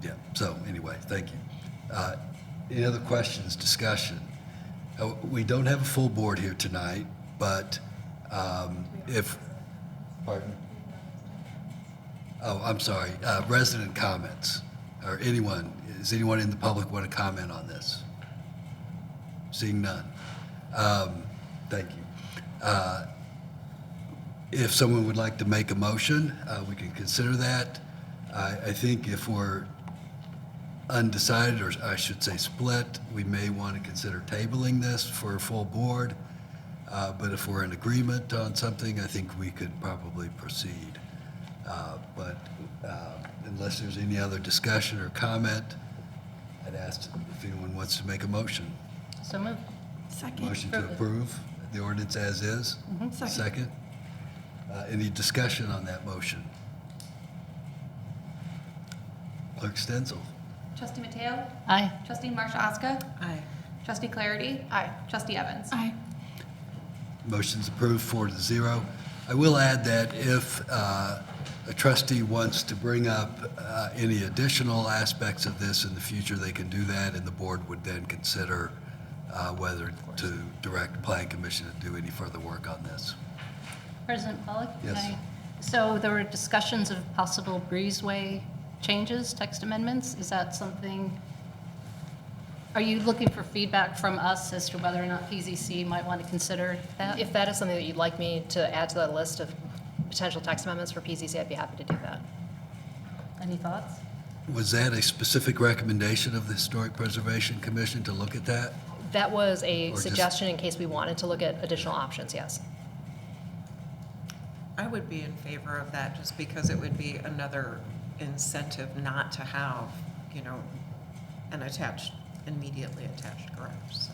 yeah. So anyway, thank you. Any other questions, discussion? We don't have a full board here tonight, but pardon? Oh, I'm sorry. Resident comments, or anyone. Does anyone in the public want to comment on this? Seeing none. Thank you. If someone would like to make a motion, we can consider that. I think if we're undecided, or I should say split, we may want to consider tabling this for a full board. But if we're in agreement on something, I think we could probably proceed. But unless there's any other discussion or comment, I'd ask if anyone wants to make a motion. So moved. Motion to approve the ordinance as is? Second. Any discussion on that motion? Clerk Stenzel. Trustee Mateo? Aye. Trustee Marsha-Aska? Aye. Trustee Clarity? Aye. Trustee Evans? Aye. Motion's approved 4-0. I will add that if a trustee wants to bring up any additional aspects of this in the future, they can do that, and the board would then consider whether to direct the Planning Commission to do any further work on this. President Pollock? Yes. Aye. So there were discussions of possible breezeway changes, text amendments. Is that something, are you looking for feedback from us as to whether or not PZC might want to consider that? If that is something that you'd like me to add to that list of potential text amendments for PZC, I'd be happy to do that. Any thoughts? Was that a specific recommendation of the Historic Preservation Commission to look at that? That was a Or just- suggestion in case we wanted to look at additional options, yes. I would be in favor of that just because it would be another incentive not to have, an immediately attached garage. So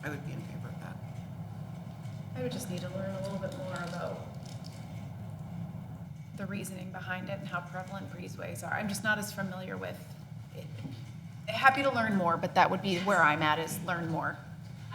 I would be in favor of that. I would just need to learn a little bit more about the reasoning behind it and how prevalent breezeways are. I'm just not as familiar with it. Happy to learn more, but that would be where I'm at, is learn more.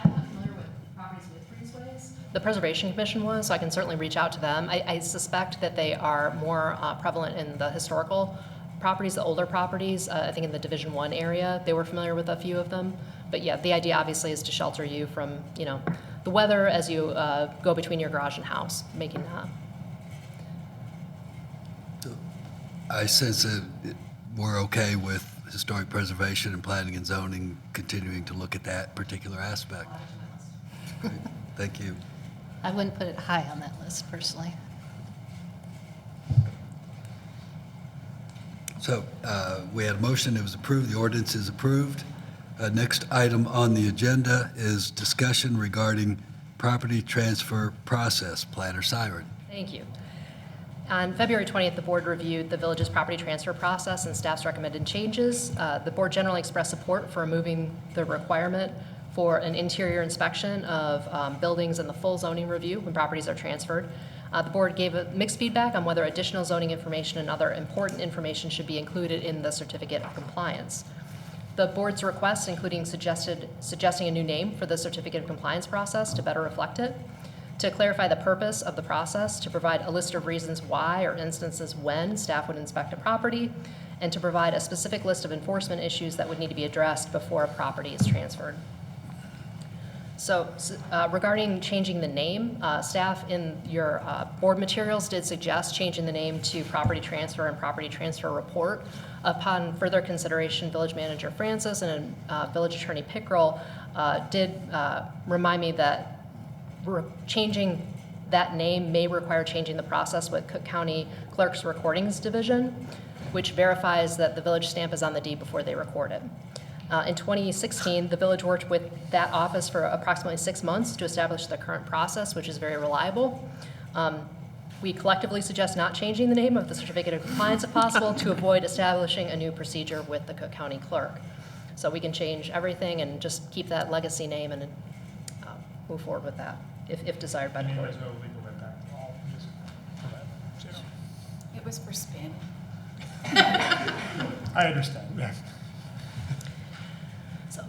I'm not familiar with properties with breezeways. The Preservation Commission was, so I can certainly reach out to them. I suspect that they are more prevalent in the historical properties, the older properties. I think in the Division 1 area, they were familiar with a few of them. But yeah, the idea obviously is to shelter you from, you know, the weather as you go between your garage and house, making I sense that we're okay with historic preservation and planning and zoning continuing to look at that particular aspect. Great. Thank you. I wouldn't put it high on that list personally. So we had a motion, it was approved, the ordinance is approved. Next item on the agenda is discussion regarding property transfer process. Planner Siren. Thank you. On February 20th, the board reviewed the village's property transfer process and staff's recommended changes. The board generally expressed support for removing the requirement for an interior inspection of buildings and the full zoning review when properties are transferred. The board gave a mixed feedback on whether additional zoning information and other important information should be included in the certificate of compliance. The board's request, including suggesting a new name for the certificate of compliance process to better reflect it, to clarify the purpose of the process, to provide a list of reasons why or instances when staff would inspect a property, and to provide a specific list of enforcement issues that would need to be addressed before a property is transferred. So regarding changing the name, staff in your board materials did suggest changing the name to property transfer and property transfer report. Upon further consideration, Village Manager Francis and Village Attorney Pickrell did remind me that changing that name may require changing the process with Cook County Clerk's Recordings Division, which verifies that the village stamp is on the deed before they record it. In 2016, the village worked with that office for approximately 6 months to establish the current process, which is very reliable. We collectively suggest not changing the name of the certificate of compliance if possible to avoid establishing a new procedure with the Cook County Clerk. So we can change everything and just keep that legacy name and move forward with that if desired by the Name board. has no legal impact at all. Just for that. So, It was for spin. I understand. Yeah. So,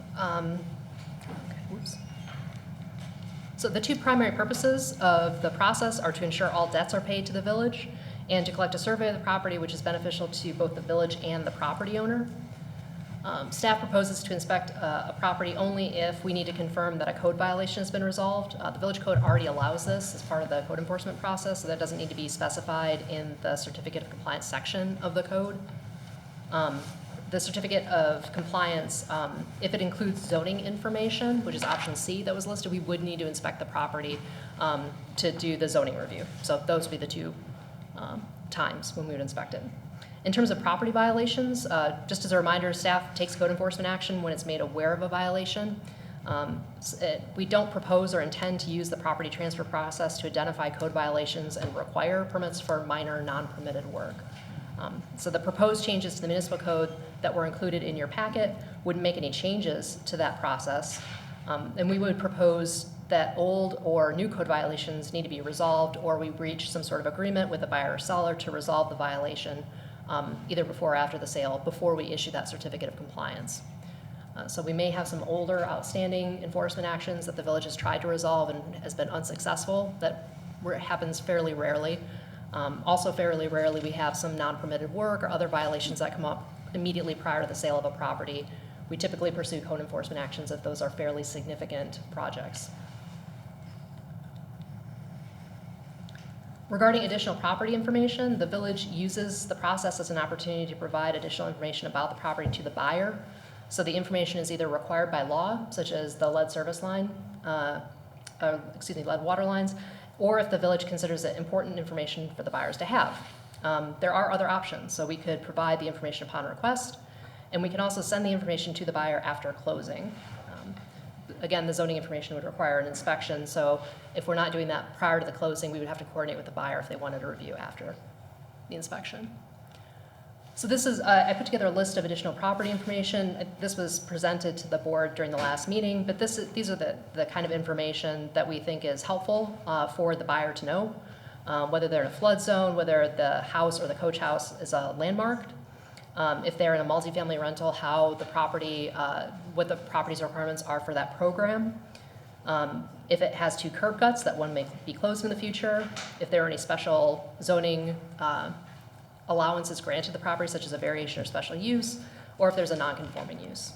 So the two primary purposes of the process are to ensure all debts are paid to the village and to collect a survey of the property which is beneficial to both the village and the property owner. Staff proposes to inspect a property only if we need to confirm that a code violation has been resolved. The village code already allows this as part of the code enforcement process, so that doesn't need to be specified in the certificate of compliance section of the code. The certificate of compliance, if it includes zoning information, which is option C that was listed, we would need to inspect the property to do the zoning review. So those would be the two times when we would inspect it. In terms of property violations, just as a reminder, staff takes code enforcement action when it's made aware of a violation. We don't propose or intend to use the property transfer process to identify code violations and require permits for minor non-permitted work. So the proposed changes to the municipal code that were included in your packet wouldn't make any changes to that process. And we would propose that old or new code violations need to be resolved, or we reach some sort of agreement with the buyer or seller to resolve the violation either before or after the sale, before we issue that certificate of compliance. So we may have some older outstanding enforcement actions that the village has tried to resolve and has been unsuccessful. That happens fairly rarely. Also fairly rarely we have some non-permitted work or other violations that come up immediately prior to the sale of a property. We typically pursue code enforcement actions if those are fairly significant projects. Regarding additional property information, the village uses the process as an opportunity to provide additional information about the property to the buyer. So the information is either required by law, such as the lead service line, lead water lines, or if the village considers it important information for the buyers to have. There are other options. So we could provide the information upon request, and we can also send the information to the buyer after closing. Again, the zoning information would require an inspection, so if we're not doing that prior to the closing, we would have to coordinate with the buyer if they wanted a review after the inspection. So this is, I put together a list of additional property information. This was presented to the board during the last meeting, but these are the kind of information that we think is helpful for the buyer to know. whether they're in a flood zone, whether the house or the coach house is landmarked. If they're in a multifamily rental, how the property, what the property's requirements are for that program. If it has 2 curb cuts, that one may be closed in the future. If there are any special zoning allowances granted to the property, such as a variation or special use, or if there's a non-conforming use.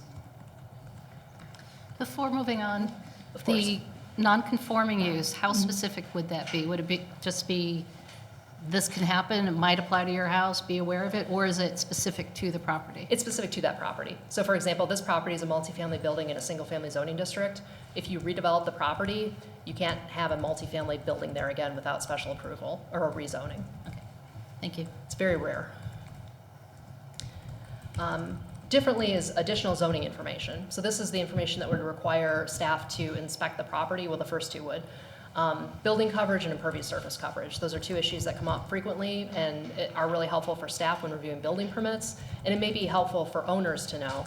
Before moving on, Of course. the non-conforming use, how specific would that be? Would it be, just be, this can happen, it might apply to your house, be aware of it, or is it specific to the property? It's specific to that property. So for example, this property is a multifamily building in a single-family zoning district. If you redevelop the property, you can't have a multifamily building there again without special approval or a rezoning. Okay, thank you. It's very rare. Differently is additional zoning information. So this is the information that would require staff to inspect the property, well, the first 2 would. Building coverage and impervious surface coverage. Those are 2 issues that come up frequently and are really helpful for staff when reviewing building permits. And it may be helpful for owners to know.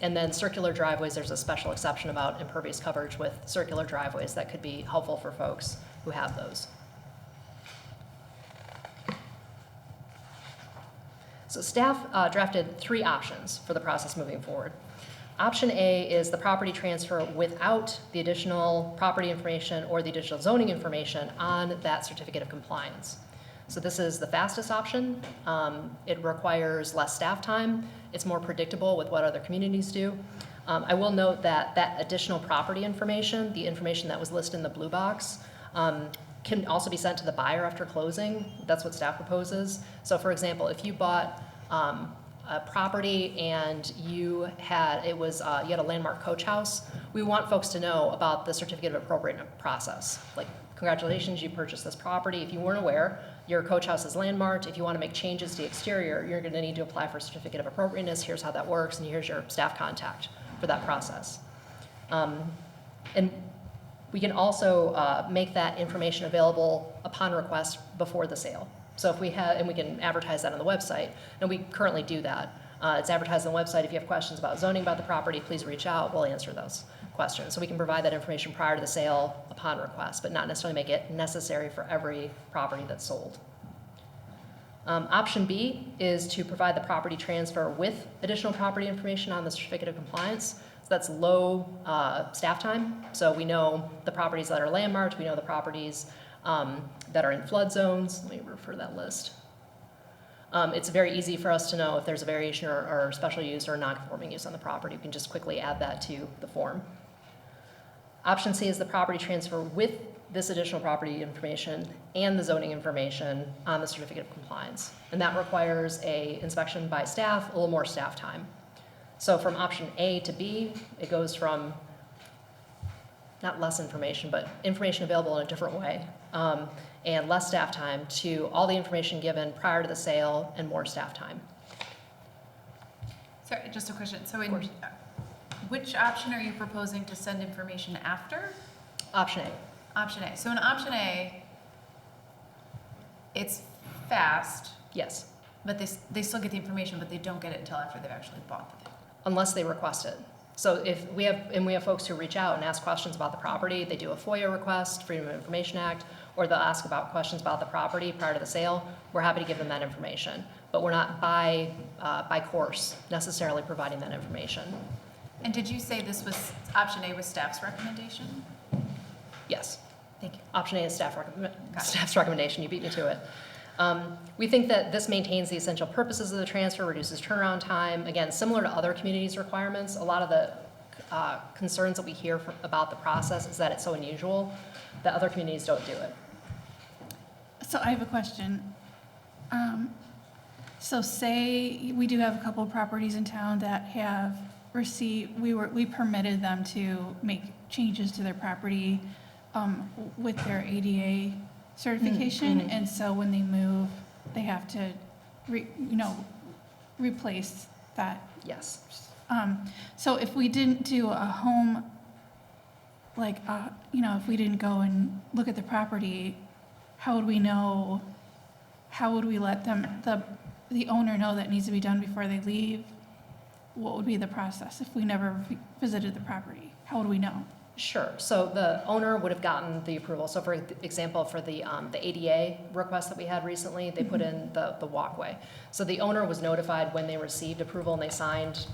And then circular driveways, there's a special exception about impervious coverage with circular driveways that could be helpful for folks who have those. So staff drafted 3 options for the process moving forward. Option A is the property transfer without the additional property information or the additional zoning information on that certificate of compliance. So this is the fastest option. It requires less staff time. It's more predictable with what other communities do. I will note that that additional property information, the information that was listed in the blue box, can also be sent to the buyer after closing. That's what staff proposes. So for example, if you bought a property and you had a landmark coach house, we want folks to know about the certificate of appropriateness process. Like, congratulations, you purchased this property. If you weren't aware, your coach house is landmarked. If you want to make changes to the exterior, you're going to need to apply for a certificate of appropriateness. Here's how that works, and here's your staff contact for that process. And we can also make that information available upon request before the sale. So if we have, and we can advertise that on the website, and we currently do that. It's advertised on the website. If you have questions about zoning about the property, please reach out. We'll answer those questions. So we can provide that information prior to the sale upon request, but not necessarily make it necessary for every property that's sold. Option B is to provide the property transfer with additional property information on the certificate of compliance. So that's low staff time. So we know the properties that are landmarked, we know the properties that are in flood zones. Let me refer to that list. It's very easy for us to know if there's a variation or special use or non-conforming use on the property. We can just quickly add that to the form. Option C is the property transfer with this additional property information and the zoning information on the certificate of compliance. And that requires an inspection by staff, a little more staff time. So from option A to B, it goes from not less information, but information available in a different way, and less staff time to all the information given prior to the sale and more staff time. Sorry, just a question. So Of in course. which option are you proposing to send information after? Option A, Option A. So in option A, it's fast, yes, but they still get the information, but they don't get it until after they've actually bought the thing. unless they request it. So if we have folks who reach out and ask questions about the property, they do a FOIA request, Freedom of Information Act, or they'll ask about questions about the property prior to the sale, we're happy to give them that information. But we're not by course necessarily providing that information. And did you say this was, option A was staff's recommendation? Yes. Thank you. Option A is staff's recommendation, you beat me to it. We think that this maintains the essential purposes of the transfer, reduces turnaround time. Again, similar to other communities' requirements, a lot of the concerns that we hear about the process is that it's so unusual that other communities don't do it. So I have a question. So say we do have a couple of properties in town that have received, we permitted them to make changes to their property with their ADA certification, and so when they move, they have to, replace that. Yes. So if we didn't do a home, like, if we didn't go and look at the property, how would we know? How would we let them, the owner know that needs to be done before they leave? What would be the process if we never visited the property? How would we know? Sure. So the owner would have gotten the approval. So for example, for the ADA request that we had recently, they put in the walkway. So the owner was notified when they received approval and they signed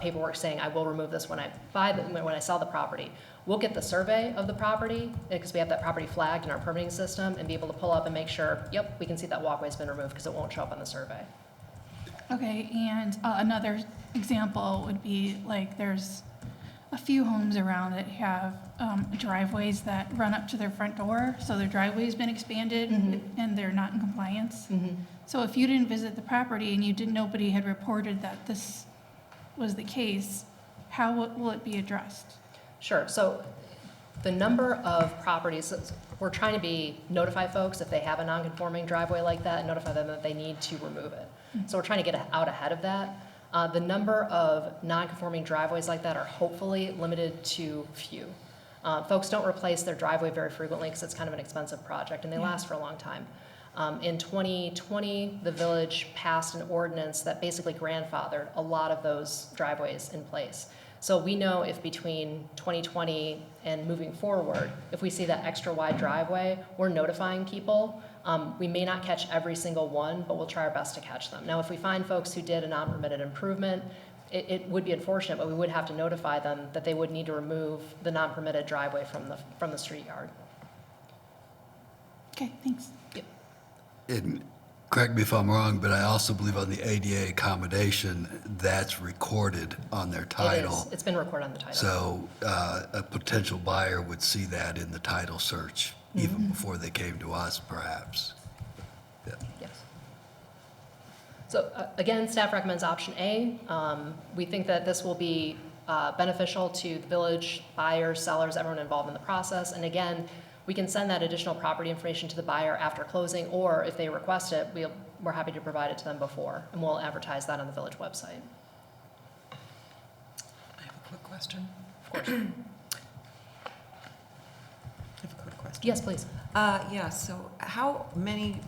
paperwork saying, I will remove this when I sell the property. We'll get the survey of the property because we have that property flagged in our permitting system and be able to pull up and make sure, yep, we can see that walkway's been removed because it won't show up on the survey. Okay, and another example would be like there's a few homes around that have driveways that run up to their front door, so their driveway's been expanded and they're not in compliance. So if you didn't visit the property and nobody had reported that this was the case, how will it be addressed? Sure. So the number of properties, we're trying to notify folks if they have a non-conforming driveway like that and notify them that they need to remove it. So we're trying to get out ahead of that. The number of non-conforming driveways like that are hopefully limited to few. Folks don't replace their driveway very frequently because it's kind of an expensive project and they last for a long time. In 2020, the village passed an ordinance that basically grandfathered a lot of those driveways in place. So we know if between 2020 and moving forward, if we see that extra wide driveway, we're notifying people. We may not catch every single one, but we'll try our best to catch them. Now, if we find folks who did a non-permitted improvement, it would be unfortunate, but we would have to notify them that they would need to remove the non-permitted driveway from the street yard. Okay, thanks. Yep. And correct me if I'm wrong, but I also believe on the ADA accommodation, that's recorded on their title. It is. It's been recorded on the title. So a potential buyer would see that in the title search, even before they came to us, perhaps. Yeah. Yes. So again, staff recommends option A. We think that this will be beneficial to the village, buyers, sellers, everyone involved in the process. And again, we can send that additional property information to the buyer after closing, or if they request it, we're happy to provide it to them before, and we'll advertise that on the village website. I have a quick question. Of course. I have a quick question. Yes, please. Yeah, so how many,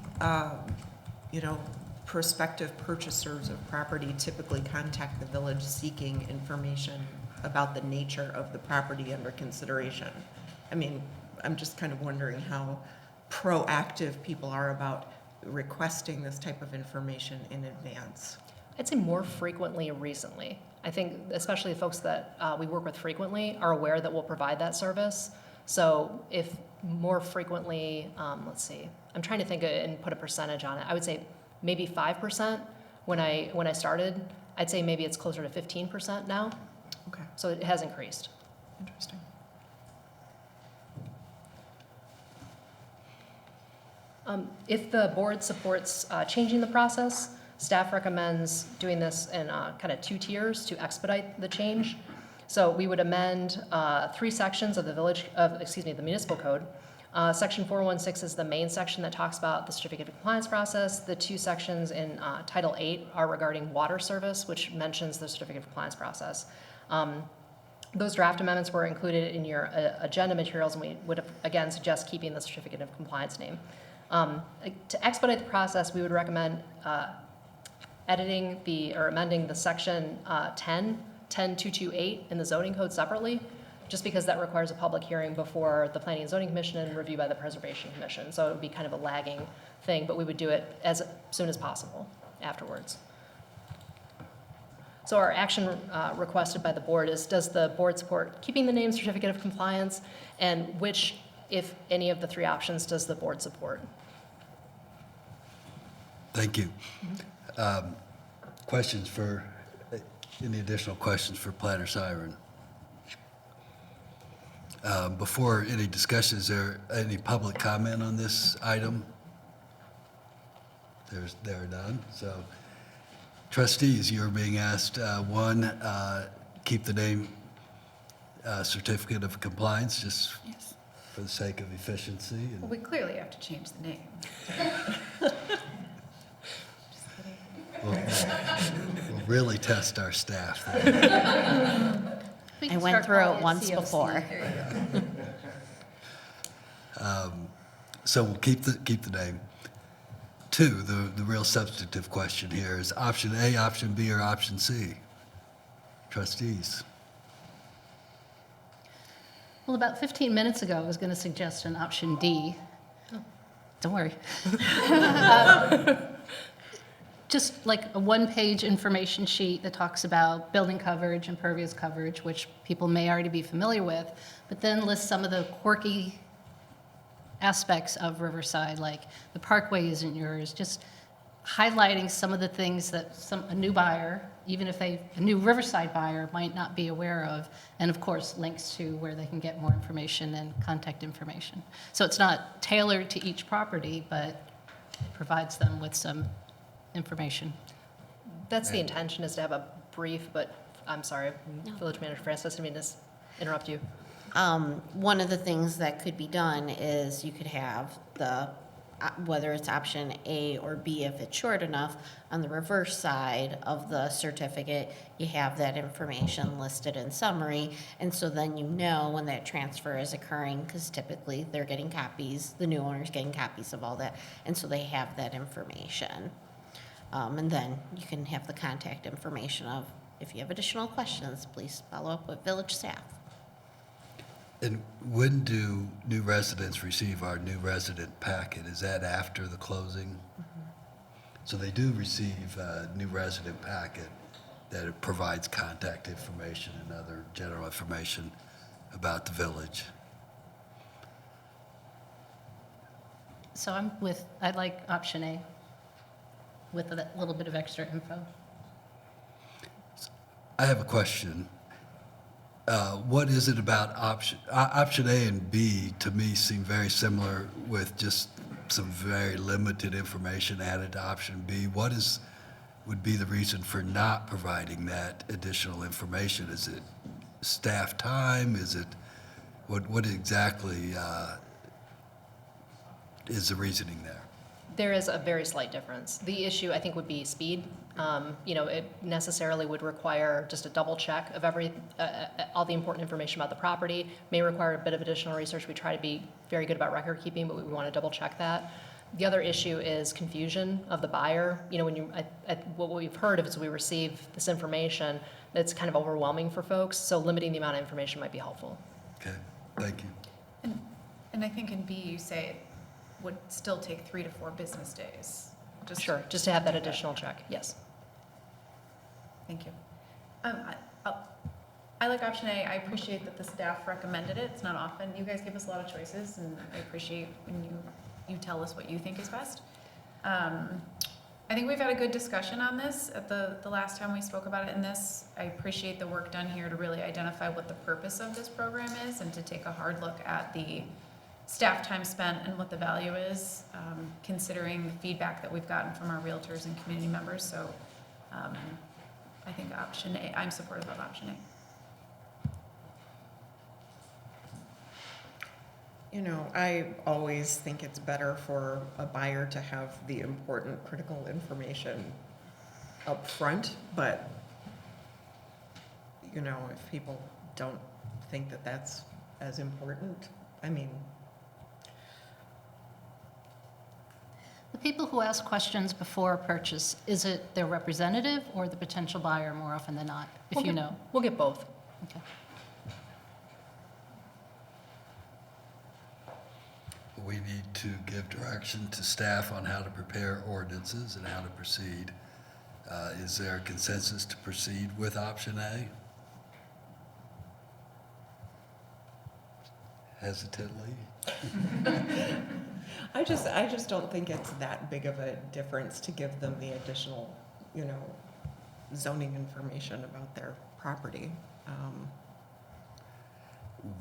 prospective purchasers of property typically contact the village seeking information about the nature of the property under consideration? I mean, I'm just kind of wondering how proactive people are about requesting this type of information in advance. I'd say more frequently recently. I think especially the folks that we work with frequently are aware that we'll provide that service. So if more frequently, let's see, I'm trying to think and put a percentage on it. I would say maybe 5% when I started. I'd say maybe it's closer to 15% now. Okay, So it has increased. interesting. If the board supports changing the process, staff recommends doing this in kind of 2 tiers to expedite the change. So we would amend 3 sections of the municipal code. Section 416 is the main section that talks about the certificate of compliance process. The 2 sections in Title 8 are regarding water service, which mentions the certificate of compliance process. Those draft amendments were included in your agenda materials, and we would, again, suggest keeping the certificate of compliance name. To expedite the process, we would recommend amending the section 10228 in the zoning code separately, just because that requires a public hearing before the Planning and Zoning Commission and review by the Preservation Commission. So it would be kind of a lagging thing, but we would do it as soon as possible afterwards. So our action requested by the board is, does the board support keeping the name certificate of compliance, and which, if any of the 3 options, does the board support? Thank you. Any additional questions for Planner Siren? Before any discussion, is there any public comment on this item? There are none. So trustees, you're being asked, 1, keep the name certificate of compliance, just Yes. for the sake of efficiency. And Well, we clearly have to change the name. we'll really test our staff there. I went through it once before. So we'll keep the name. 2, the real substantive question here is option A, option B, or option C? Trustees. Well, about 15 minutes ago, I was going to suggest an option D. Don't worry. Just like a one-page information sheet that talks about building coverage, impervious coverage, which people may already be familiar with, but then lists some of the quirky aspects of Riverside, like the parkway isn't yours, just highlighting some of the things that a new buyer, even if a new Riverside buyer might not be aware of, and of course, links to where they can get more information and contact information. So it's not tailored to each property, but it provides them with some information. That's the intention, is to have a brief, but I'm sorry, Village Manager Francis, I mean to interrupt you. One of the things that could be done is you could have whether it's option A or B, if it's short enough, on the reverse side of the certificate, you have that information listed in summary. And so then you know when that transfer is occurring, because typically they're getting copies, the new owner's getting copies of all that. And so they have that information. And then you can have the contact information of, if you have additional questions, please follow up with village staff. And when do new residents receive our new resident packet? Is that after the closing? So they do receive a new resident packet that it provides contact information and other general information about the village. So I'd like option A with a little bit of extra info. I have a question. What is it about option A and B, to me, seem very similar with just some very limited information added to option B? What would be the reason for not providing that additional information? Is it staff time? Is it, what exactly is the reasoning there? There is a very slight difference. The issue, I think, would be speed. It necessarily would require just a double check of all the important information about the property. May require a bit of additional research. We try to be very good about record keeping, but we want to double check that. The other issue is confusion of the buyer. What we've heard is we receive this information that's kind of overwhelming for folks, so limiting the amount of information might be helpful. Okay, thank you. And I think in B, you say it would still take 3 to 4 business days. Sure, just to have that additional check, yes. Thank you. I like option A. I appreciate that the staff recommended it. It's not often. You guys give us a lot of choices, and I appreciate when you tell us what you think is best. I think we've had a good discussion on this at the last time we spoke about it in this. I appreciate the work done here to really identify what the purpose of this program is and to take a hard look at the staff time spent and what the value is, considering the feedback that we've gotten from our realtors and community members. So I think option A, I'm supportive of option A. I always think it's better for a buyer to have the important critical information up front, but, if people don't think that that's as important, The people who ask questions before purchase, is it their representative or the potential buyer more often than not, if you know? We'll get both. Okay. We need to give direction to staff on how to prepare ordinances and how to proceed. Is there a consensus to proceed with option A? Hesitantly? I just don't think it's that big of a difference to give them the additional, zoning information about their property.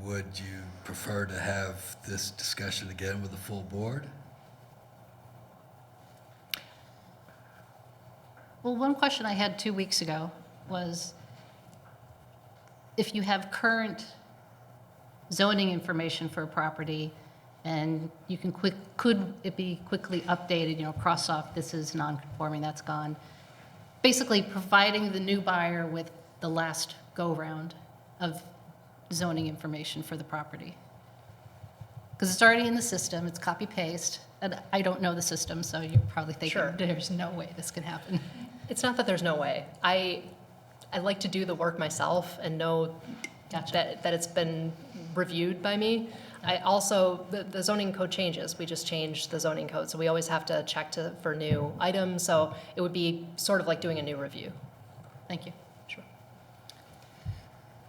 Would you prefer to have this discussion again with the full board? Well, one question I had 2 weeks ago was, if you have current zoning information for a property, and you can could it be quickly updated, cross off, this is non-conforming, that's gone. Basically providing the new buyer with the last go-round of zoning information for the property. Because it's already in the system, it's copy-paste, and I don't know the system, so you're probably thinking, Sure. There's no way this can happen. It's not that there's no way. I like to do the work myself and know that it's been reviewed by me. I also, the zoning code changes. We just changed the zoning code, so we always have to check for new items. So it would be sort of like doing a new review. Thank you. Sure.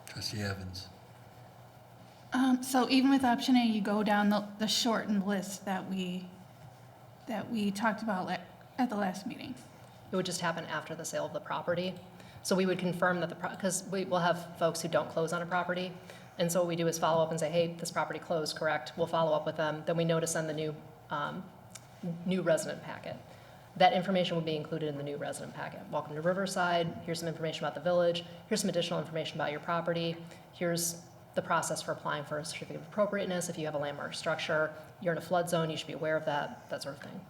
Trustee Evans. So even with option A, you go down the shortened list that we talked about at the last meeting. It would just happen after the sale of the property. So we would confirm that because we will have folks who don't close on a property. And so what we do is follow up and say, hey, this property closed, correct? We'll follow up with them. Then we know to send the new resident packet. That information will be included in the new resident packet. Welcome to Riverside. Here's some information about the village. Here's some additional information about your property. Here's the process for applying for a certificate of appropriateness. If you have a landmark structure, you're in a flood zone, you should be aware of that sort of thing.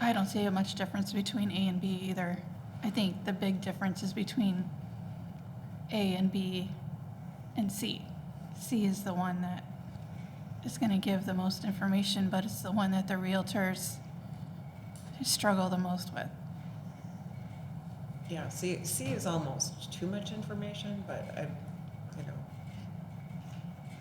I don't see much difference between A and B either. I think the big difference is between A and B and C. C is the one that is going to give the most information, but it's the one that the realtors struggle the most with. Yeah, C is almost too much information, but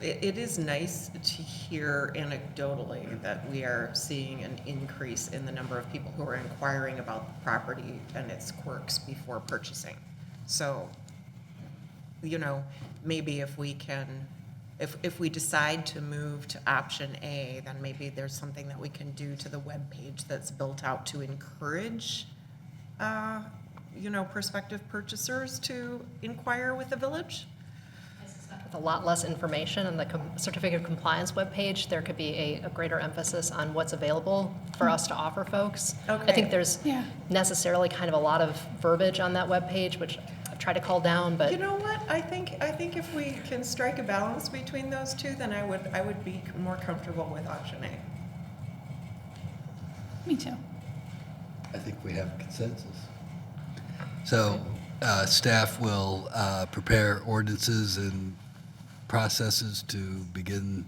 it is nice to hear anecdotally that we are seeing an increase in the number of people who are inquiring about the property and its quirks before purchasing. So, maybe if we can, if we decide to move to option A, then maybe there's something that we can do to the webpage that's built out to encourage, prospective purchasers to inquire with the village. With a lot less information on the certificate of compliance webpage, there could be a greater emphasis on what's available for us to offer folks. Okay. I think there's necessarily kind of a lot of verbiage on that webpage, which I've tried to call down, but You know what? I think if we can strike a balance between those two, then I would be more comfortable with option A. Me too. I think we have consensus. So staff will prepare ordinances and processes to begin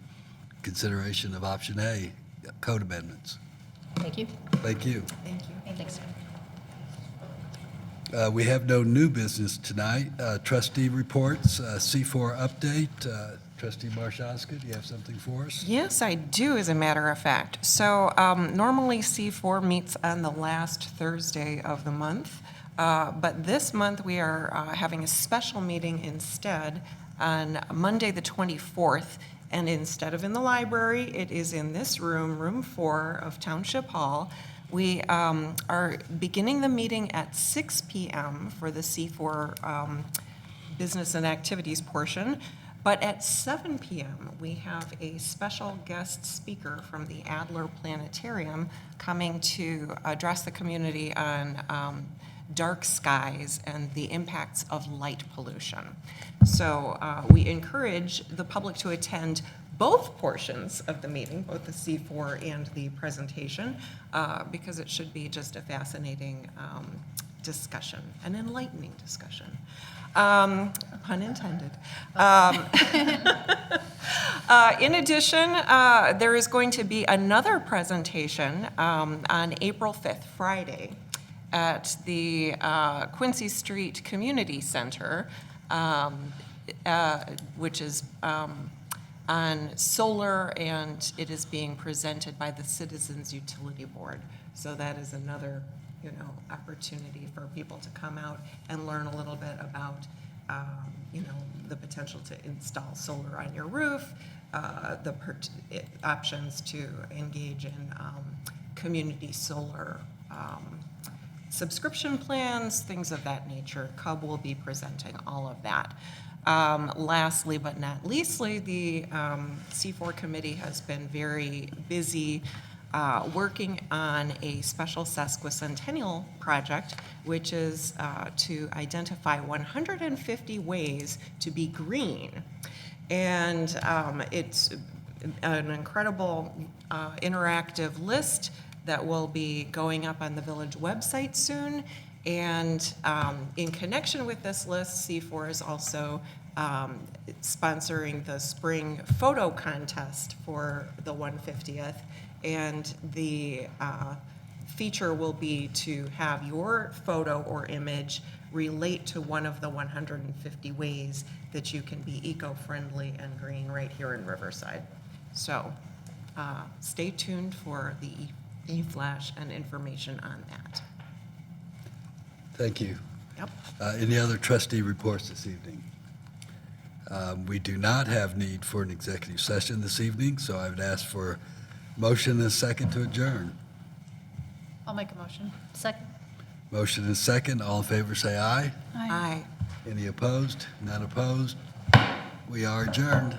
consideration of option A, code amendments. thank you. Thank you. Thank you. Thanks. We have no new business tonight. Trustee reports, C4 update. Trustee Marshaska, do you have something for us? Yes, I do, as a matter of fact. So normally C4 meets on the last Thursday of the month, but this month we are having a special meeting instead on Monday the 24th, and instead of in the library, it is in this room, room 4 of Township Hall. We are beginning the meeting at 6 p.m. for the C4 business and activities portion. But at 7 p.m., we have a special guest speaker from the Adler Planetarium coming to address the community on dark skies and the impacts of light pollution. So we encourage the public to attend both portions of the meeting, both the C4 and the presentation, because it should be just a fascinating discussion, an enlightening discussion. Pun intended. In addition, there is going to be another presentation on April 5th, Friday, at the Quincy Street Community Center, which is on solar, and it is being presented by the Citizens Utility Board. So that is another opportunity for people to come out and learn a little bit about, the potential to install solar on your roof, the options to engage in community solar subscription plans, things of that nature. CUB will be presenting all of that. Lastly, but not leastly, the C4 committee has been very busy working on a special sesquicentennial project, which is to identify 150 ways to be green. And it's an incredible interactive list that will be going up on the village website soon. And in connection with this list, C4 is also sponsoring the spring photo contest for the 150th. And the feature will be to have your photo or image relate to one of the 150 ways that you can be eco-friendly and green right here in Riverside. So stay tuned for the e-flash and information on that. Thank you. Yep. Any other trustee reports this evening? We do not have need for an executive session this evening, so I would ask for motion and a second to adjourn. I'll make a motion. Second. Motion and second. All in favor, say aye. Aye. Any opposed? None opposed? We are adjourned.